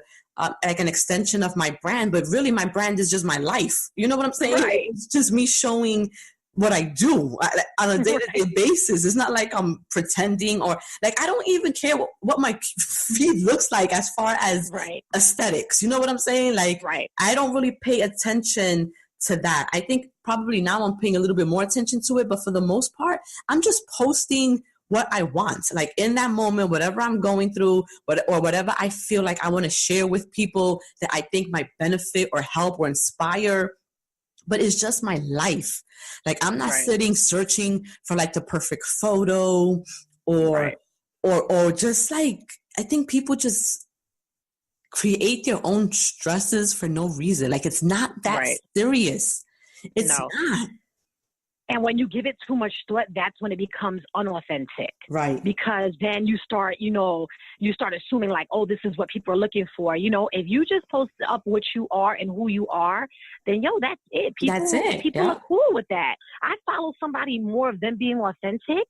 like an extension of my brand, but really my brand is just my life. You know what I'm saying? Right. It's just me showing what I do on a day-to-day basis. It's not like I'm pretending or like I don't even care what my feed looks like as far as aesthetics. You know what I'm saying? Like I don't really pay attention to that. I think probably now I'm paying a little bit more attention to it, but for the most part, I'm just posting what I want. Like in that moment, whatever I'm going through, or whatever I feel like I want to share with people that I think might benefit or help or inspire. But it's just my life. Like I'm not sitting searching for like the perfect photo or just like, I think people just create their own stresses for no reason. Like it's not that serious. It's not. And when you give it too much thought, that's when it becomes unauthentic. Right. Because then you start assuming like, oh, this is what people are looking for. If you just post up what you are and who you are, then that's it. People are cool with that. I follow somebody more of them being authentic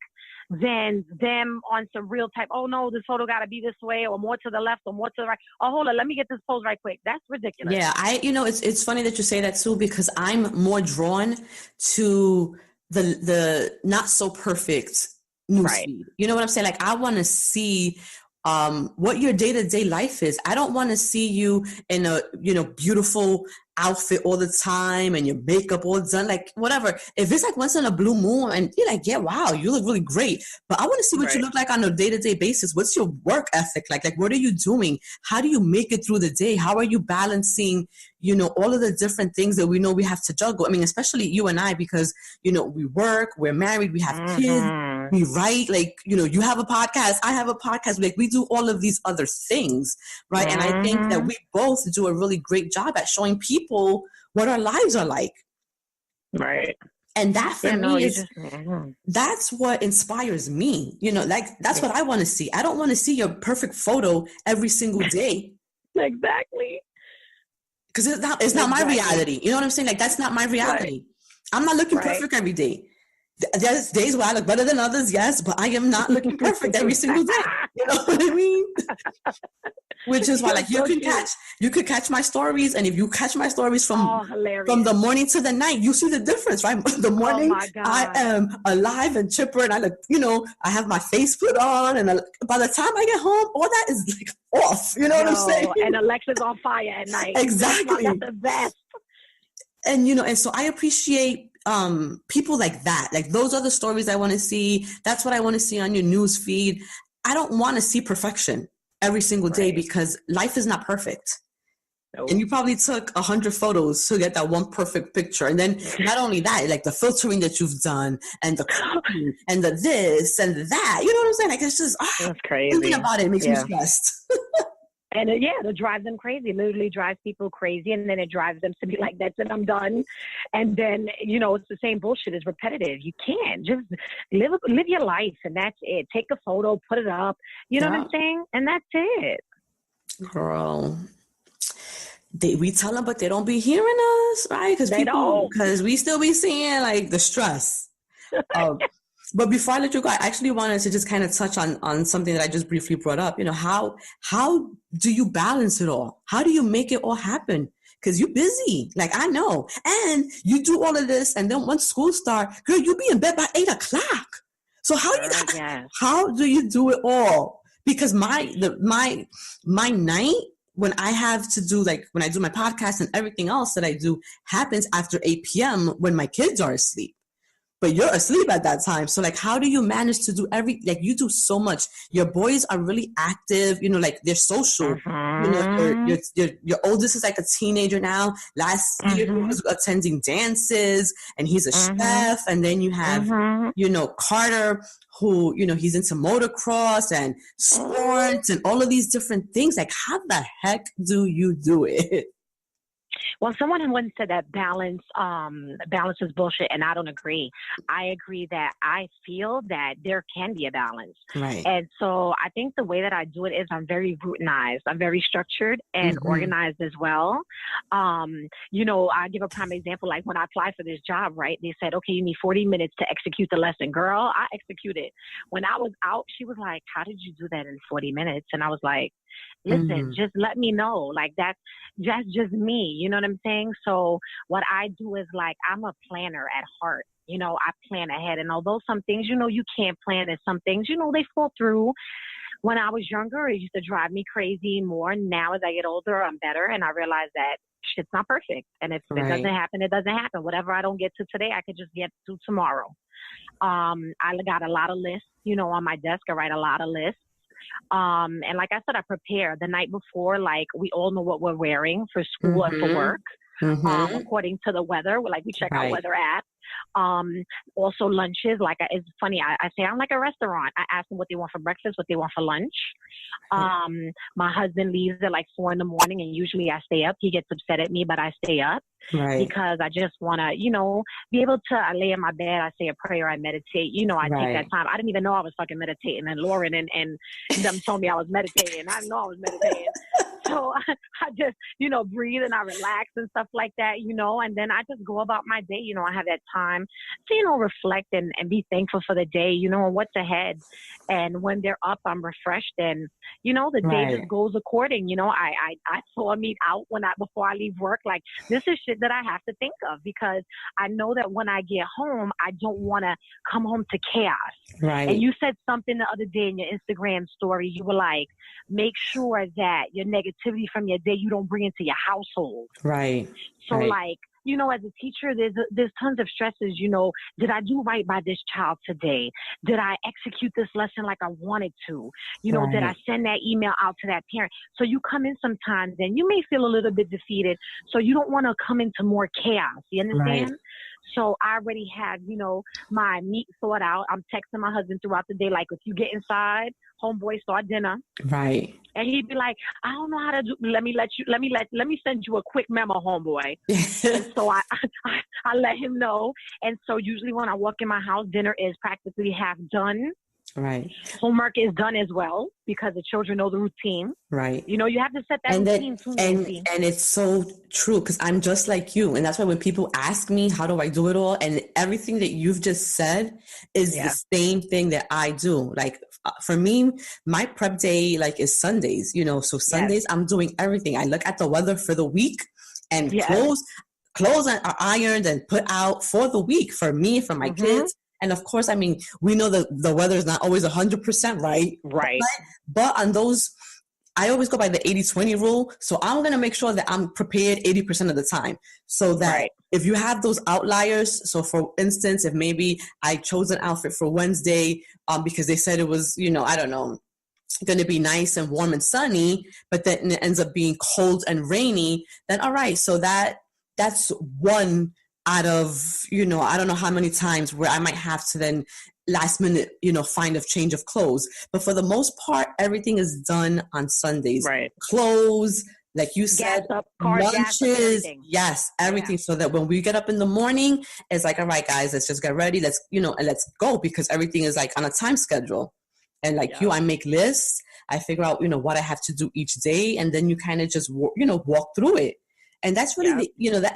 than them on some real type, oh no, this photo got to be this way, or more to the left or more to the right. Oh, hold on, let me get this pose right quick. That's ridiculous. Yeah, it's funny that you say that too, because I'm more drawn to the not so perfect newsfeed. You know what I'm saying? Like I want to see what your day-to-day life is. I don't want to see you in a beautiful outfit all the time and your makeup all done, like whatever. If it's like once in a blue moon and you're like, yeah, wow, you look really great, but I want to see what you look like on a day-to-day basis. What's your work ethic like what are you doing? How do you make it through the day? How are you balancing all of the different things that we know we have to juggle? I mean, especially you and I, because we work, we're married, we have kids. We write, like, you have a podcast, I have a podcast. Like, we do all of these other things, right? And I think that we both do a really great job at showing people what our lives are like. Right. And that for me is, that's what inspires me. Like, that's what I want to see. I don't want to see your perfect photo every single day. Exactly. Because it's not my reality. You know what I'm saying? Like, that's not my reality. Right. I'm not looking perfect every day. There's days where I look better than others, yes, but I am not looking perfect every single day. You know what I mean? Which is why, like, you could catch my stories, and if you catch my stories from the morning to the night, you see the difference, right? The morning, I am alive and chipper, and I look, I have my face put on, and by the time I get home, all that is like off. You know what I'm saying? And Alexa's on fire at night. Exactly. That's the best. And and so I appreciate people like that. Like, those are the stories I want to see. That's what I want to see on your news feed. I don't want to see perfection every single day, because life is not perfect. Nope. And you probably took 100 photos to get that one perfect picture. And then not only that, like the filtering that you've done, and the cooking, and the this and that. You know what I'm saying? Like, it's just that's crazy. Thinking about it makes me stressed. And it drives them crazy. It literally drives people crazy, and then it drives them to be like, that's it, I'm done. And then, it's the same bullshit. It's repetitive. You can't just live your life, and that's it. Take a photo, put it up. You know what I'm saying? And that's it. Girl, we tell them, but they don't be hearing us, right? Because we still be seeing, like, the stress. But before I let you go, I actually wanted to just kind of touch on something that I just briefly brought up. How do you balance it all? How do you make it all happen? Because you're busy, like, I know. And you do all of this, and then once school starts, girl, you be in bed by 8:00. So how do you do it all? Because my night, when I have to do, like, when I do my podcast and everything else that I do, happens after 8 p.m. when my kids are asleep. But you're asleep at that time. So, like, how do you manage to do you do so much. Your boys are really active, like, they're social. Your oldest is like a teenager now. Last year he was attending dances, and he's a chef. And then you have, Carter, who, he's into motocross and sports and all of these different things. Like, how the heck do you do it? Well, someone once said that balance is bullshit, and I don't agree. I agree that I feel that there can be a balance. Right. And so I think the way that I do it is I'm very routinized. I'm very structured and organized as well. I give a prime example. Like, when I applied for this job, right, they said, okay, you need 40 minutes to execute the lesson. Girl, I executed. When I was out, she was like, how did you do that in 40 minutes? And I was like, listen, just let me know. Like, that's just me. You know what I'm saying? So what I do is, like, I'm a planner at heart. I plan ahead. And although some things, you can't plan, and some things, they fall through. When I was younger, it used to drive me crazy more. Now, as I get older, I'm better. And I realize that shit's not perfect. And if it doesn't happen, it doesn't happen. Whatever I don't get to today, I could just get to tomorrow. I got a lot of lists, on my desk. I write a lot of lists. And like I said, I prepare the night before. Like, we all know what we're wearing for school and for work, according to the weather. We check our weather app. Also lunches. Like, it's funny. I say I'm like a restaurant. I ask them what they want for breakfast, what they want for lunch. My husband leaves at like 4 a.m, and usually I stay up. He gets upset at me, but I stay up because I just want to, be able to. I lay in my bed. I say a prayer. I meditate. I take that time. I didn't even know I was fucking meditating, and Lauren and them told me I was meditating. I didn't know I was meditating. So I just, breathe, and I relax and stuff like that, and then I just go about my day. I have that time to, reflect and be thankful for the day, and what's ahead. And when they're up, I'm refreshed, and, the day just goes according. I saw me out before I leave work. Like, this is shit that I have to think of, because I know that when I get home, I don't want to come home to chaos. Right. And you said something the other day in your Instagram story. You were like, make sure that your negativity from your day, you don't bring into your household. Right. So like, as a teacher, there's tons of stresses. Did I do right by this child today? Did I execute this lesson like I wanted to? Did I send that email out to that parent? So you come in sometimes and you may feel a little bit defeated. So you don't want to come into more chaos. You understand? So I already had, my meat thought out. I'm texting my husband throughout the day, like, if you get inside, homeboy, start dinner. Right. And he'd be like, I don't know how to do. Let me send you a quick memo, homeboy. And so I let him know. And so usually when I walk in my house, dinner is practically half done. Right. Homework is done as well because the children know the routine. Right. You have to set that routine too, Nancy. And it's so true because I'm just like you. And that's why when people ask me, how do I do it all? And everything that you've just said is the same thing that I do. Like for me, my prep day is Sundays, so Sundays I'm doing everything. I look at the weather for the week and clothes are ironed and put out for the week for me, for my kids. And of course, we know that the weather is not always 100% right. Right. But on those, I always go by the 80-20 rule. So I'm going to make sure that I'm prepared 80% of the time. So that if you have those outliers, so for instance, if maybe I chose an outfit for Wednesday because they said it was, I don't know, going to be nice and warm and sunny, but then it ends up being cold and rainy, then all right. So that's one out of, I don't know how many times where I might have to then last minute, find a change of clothes. But for the most part, everything is done on Sundays. Right. Clothes, like you said, lunches, everything. Yeah. So that when we get up in the morning, it's like, all right, guys, let's just get ready. Let's, and let's go because everything is on a time schedule. And I make lists. I figure out, what I have to do each day. And then you kind of just, walk through it. And that's really,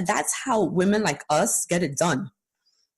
that's how women like us get it done.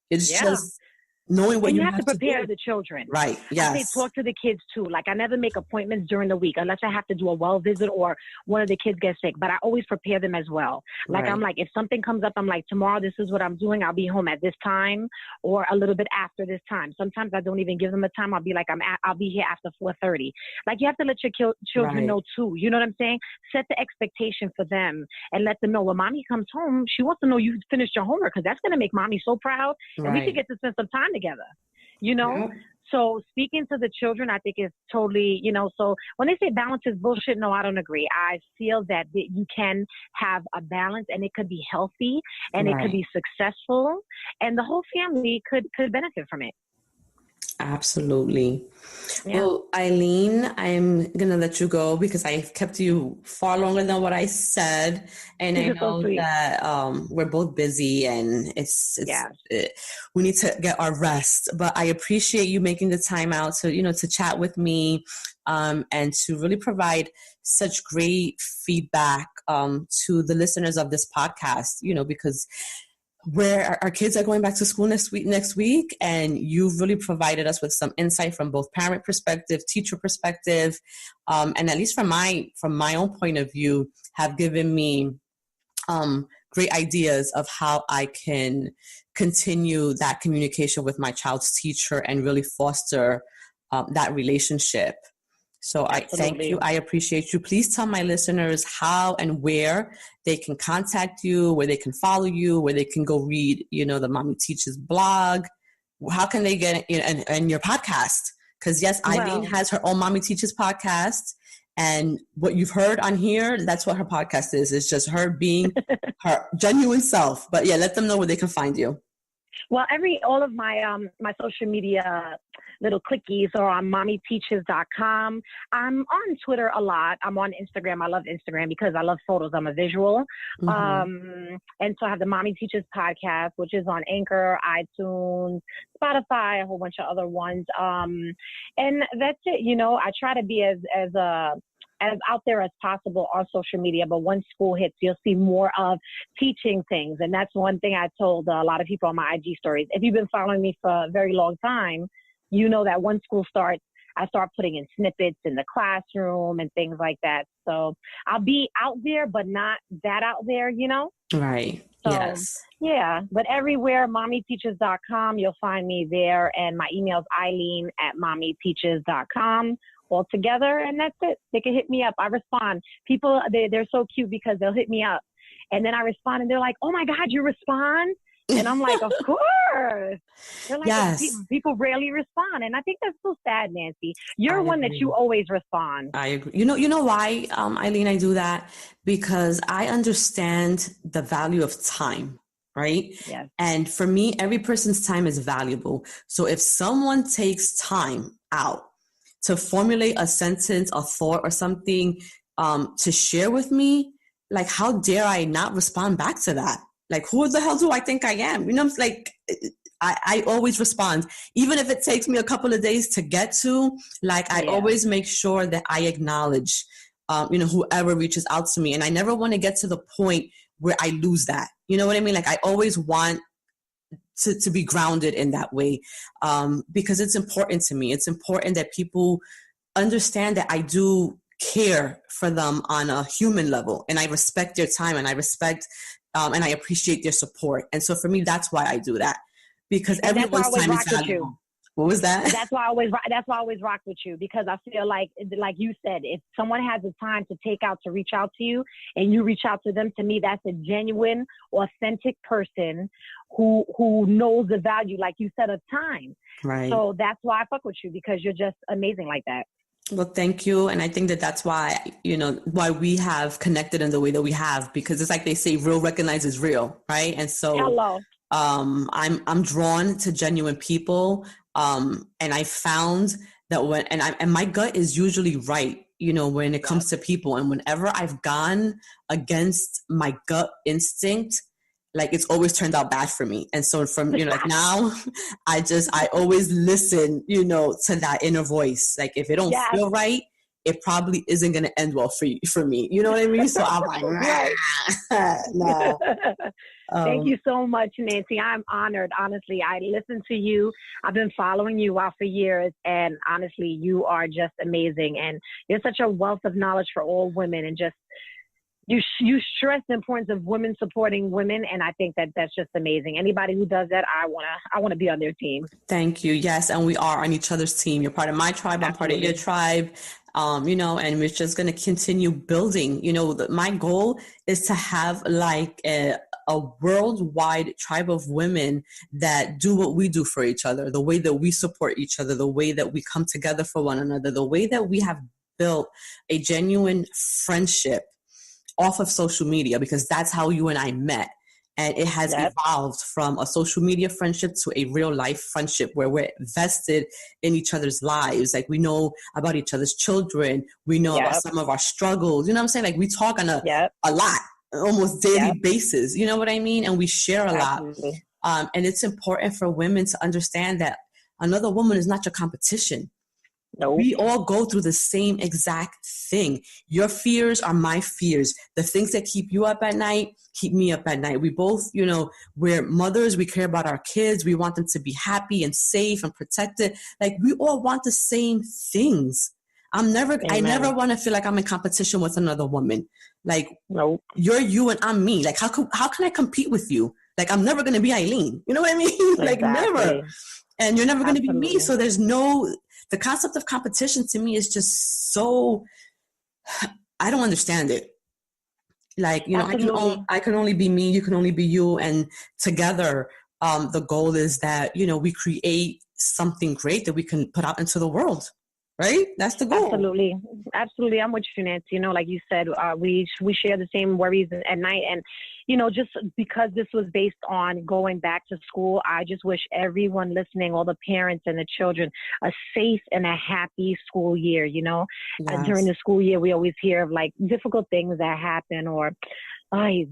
It's just knowing what and you have to prepare to the children. Right. Yes. I say talk to the kids too. Like I never make appointments during the week unless I have to do a well visit or one of the kids gets sick. But I always prepare them as well. Like I'm like, if something comes up, I'm like, tomorrow this is what I'm doing. I'll be home at this time or a little bit after this time. Sometimes I don't even give them a time. I'll be like, I'll be here after 4:30. Like you have to let your children know too. You know what I'm saying? Set the expectation for them and let them know when mommy comes home, she wants to know you finished your homework because that's going to make mommy so proud. And we should get to spend some time together. So speaking to the children, I think is totally, so when they say balance is bullshit, no, I don't agree. I feel that you can have a balance and it could be healthy and it could be successful and the whole family could benefit from it. Absolutely. Yeah. Well, Eileen, I'm going to let you go because I've kept you far longer than what I said. And I know that we're both busy and we need to get our rest. But I appreciate you making the time out to, to chat with me and to really provide such great feedback to the listeners of this podcast, because where our kids are going back to school next week, and you've really provided us with some insight from both parent perspective, teacher perspective, and at least from my own point of view, have given me great ideas of how I can continue that communication with my child's teacher and really foster that relationship. So I thank you. I appreciate you. Please tell my listeners how and where they can contact you, where they can follow you, where they can go read, the Mommy Teaches blog. How can they get it and your podcast? Because yes, Eileen has her own Mommy Teaches podcast. And what you've heard on here, that's what her podcast is. It's just her being her genuine self. But yeah, let them know where they can find you. Well, all of my my social media little clickies are on mommyteaches.com. I'm on Twitter a lot. I'm on Instagram. I love Instagram because I love photos. I'm a visual. Mm-hmm. And so I have the Mommy Teaches podcast, which is on Anchor, iTunes, Spotify, a whole bunch of other ones. And that's it. I try to be as out there as possible on social media, but once school hits, you'll see more of teaching things. And that's one thing I told a lot of people on my IG stories. If you've been following me for a very long time, you know that once school starts, I start putting in snippets in the classroom and things like that. So I'll be out there, but not that out there, Right. So, yes. Yeah. But everywhere, mommyteaches.com, you'll find me there. And my email is eileen@mommyteaches.com. all together, and that's it. They can hit me up. I respond. People, they're so cute because they'll hit me up, and then I respond, and they're like, "Oh my God, you respond?" And I'm like, "Of course." They're like, yes. People rarely respond, and I think that's so sad, Nancy. You're one that you always respond. I agree. You know why, Eileen, I do that? Because I understand the value of time. right? Yes. And for me, every person's time is valuable. So if someone takes time out to formulate a sentence, a thought, or something to share with me, like, how dare I not respond back to that? Like, who the hell do I think I am? You know, like, I always respond, even if it takes me a couple of days to get to, like, I always make sure that I acknowledge, whoever reaches out to me. And I never want to get to the point where I lose that. You know what I mean? Like, I always want to be grounded in that way, because it's important to me. It's important that people understand that I do care for them on a human level, and I respect their time, and I respect and I appreciate their support. And so for me, that's why I do that, because everyone's time is valuable. What was that? That's why I always rock with you, because I feel like you said, if someone has the time to reach out to you, and you reach out to them, to me, that's a genuine, authentic person who knows the value, like you said, of time. Right. So that's why I fuck with you, because you're just amazing like that. Well, thank you. And I think that that's why, why we have connected in the way that we have, because it's like they say, real recognizes real, right? And so Hello. I'm drawn to genuine people. And I found that and my gut is usually right, when it comes to people. And whenever I've gone against my gut instinct, like, it's always turned out bad for me. And so from, like, now I always listen, to that inner voice. Like, if it don't feel right, it probably isn't going to end well for me. You know what I mean? So I'm like, no. Thank you so much, Nancy. I'm honored. Honestly, I listen to you. I've been following you out for years, and honestly, you are just amazing. And you're such a wealth of knowledge for all women, and just you stress the importance of women supporting women, and I think that that's just amazing. Anybody who does that, I wanna be on their team. Thank you. Yes, and we are on each other's team. You're part of my tribe. I'm part of your tribe. And we're just going to continue building. My goal is to have like a worldwide tribe of women that do what we do for each other, the way that we support each other, the way that we come together for one another, the way that we have built a genuine friendship off of social media, because that's how you and I met. And it has evolved from a social media friendship to a real life friendship where we're vested in each other's lives. Like, we know about each other's children. We know about some of our struggles. You know what I'm saying? Like, we talk on a lot, almost daily basis. You know what I mean? And we share a lot. And it's important for women to understand that another woman is not your competition. Nope. We all go through the same exact thing. Your fears are my fears. The things that keep you up at night keep me up at night. We both, we're mothers. We care about our kids. We want them to be happy and safe and protected. Like, we all want the same things. I never want to feel like I'm in competition with another woman. Like, nope. You're you and I'm me. Like, how can I compete with you? Like, I'm never going to be Eileen. You know what I mean? Like, never. And you're never going to be me. So the concept of competition to me is just so, I don't understand it. Like, I can only be me, you can only be you. And together, the goal is that, we create something great that we can put out into the world. Right? That's the goal. Absolutely. I'm with you, Nancy. Like you said, we share the same worries at night. And, just because this was based on going back to school, I just wish everyone listening, all the parents and the children, a safe and a happy school year. During the school year, we always hear of like difficult things that happen, or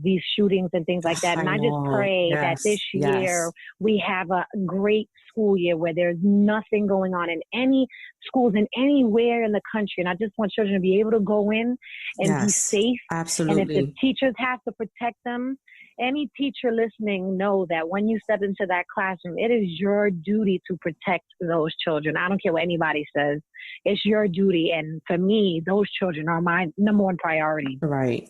these shootings and things like that. And I just pray that this year we have a great school year where there's nothing going on in any schools and anywhere in the country. And I just want children to be able to go in and be safe. Absolutely. And if the teachers have to protect them, any teacher listening, know that when you step into that classroom, it is your duty to protect those children. I don't care what anybody says. It's your duty. And for me, those children are my number one priority. Right.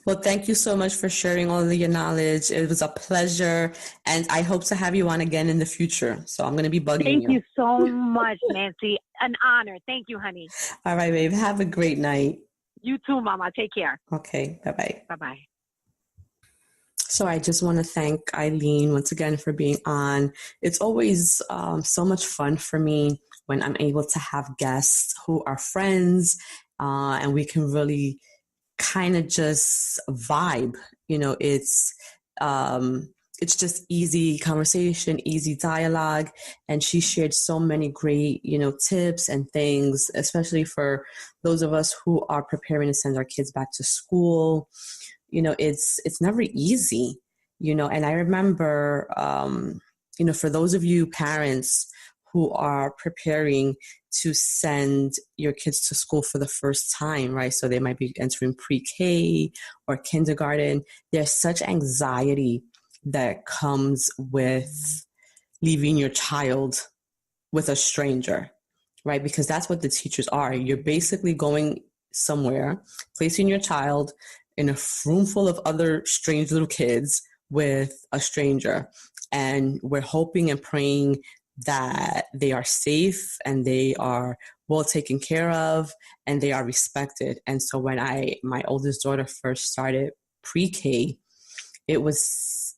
Well, thank you so much for sharing all of your knowledge. It was a pleasure. And I hope to have you on again in the future. So I'm going to be bugging you. Thank you so much, Nancy. An honor. Thank you, honey. All right, babe. Have a great night. You too, Mama. Take care. Okay. Bye-bye. Bye-bye. So I just want to thank Eileen once again for being on. It's always so much fun for me when I'm able to have guests who are friends and we can really kind of just vibe. It's it's just easy conversation, easy dialogue. And she shared so many great, tips and things, especially for those of us who are preparing to send our kids back to school. It's never easy, and I remember, for those of you parents who are preparing to send your kids to school for the first time, right? So they might be entering pre-K or kindergarten. There's such anxiety that comes with leaving your child with a stranger, right? Because that's what the teachers are. You're basically going somewhere, placing your child in a room full of other strange little kids with a stranger. And we're hoping and praying that they are safe and they are well taken care of and they are respected. And so when my oldest daughter first started pre-K, it was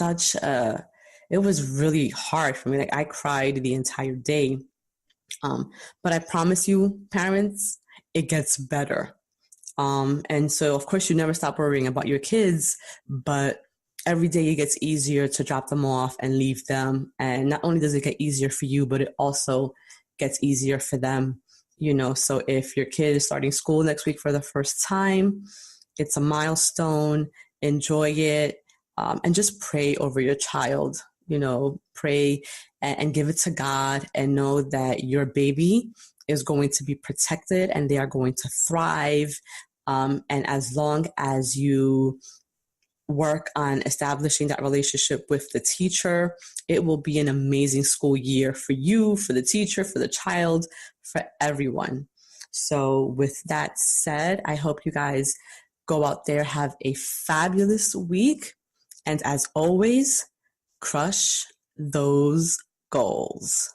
it was really hard for me. Like, I cried the entire day. But I promise you, parents, it gets better. And so, of course, you never stop worrying about your kids, but every day it gets easier to drop them off and leave them. And not only does it get easier for you, but it also gets easier for them. So if your kid is starting school next week for the first time, it's a milestone. Enjoy it, and just pray over your child. Pray and give it to God, and know that your baby is going to be protected and they are going to thrive. And as long as you work on establishing that relationship with the teacher, it will be an amazing school year for you, for the teacher, for the child, for everyone. So with that said, I hope you guys go out there, have a fabulous week. And as always, crush those goals.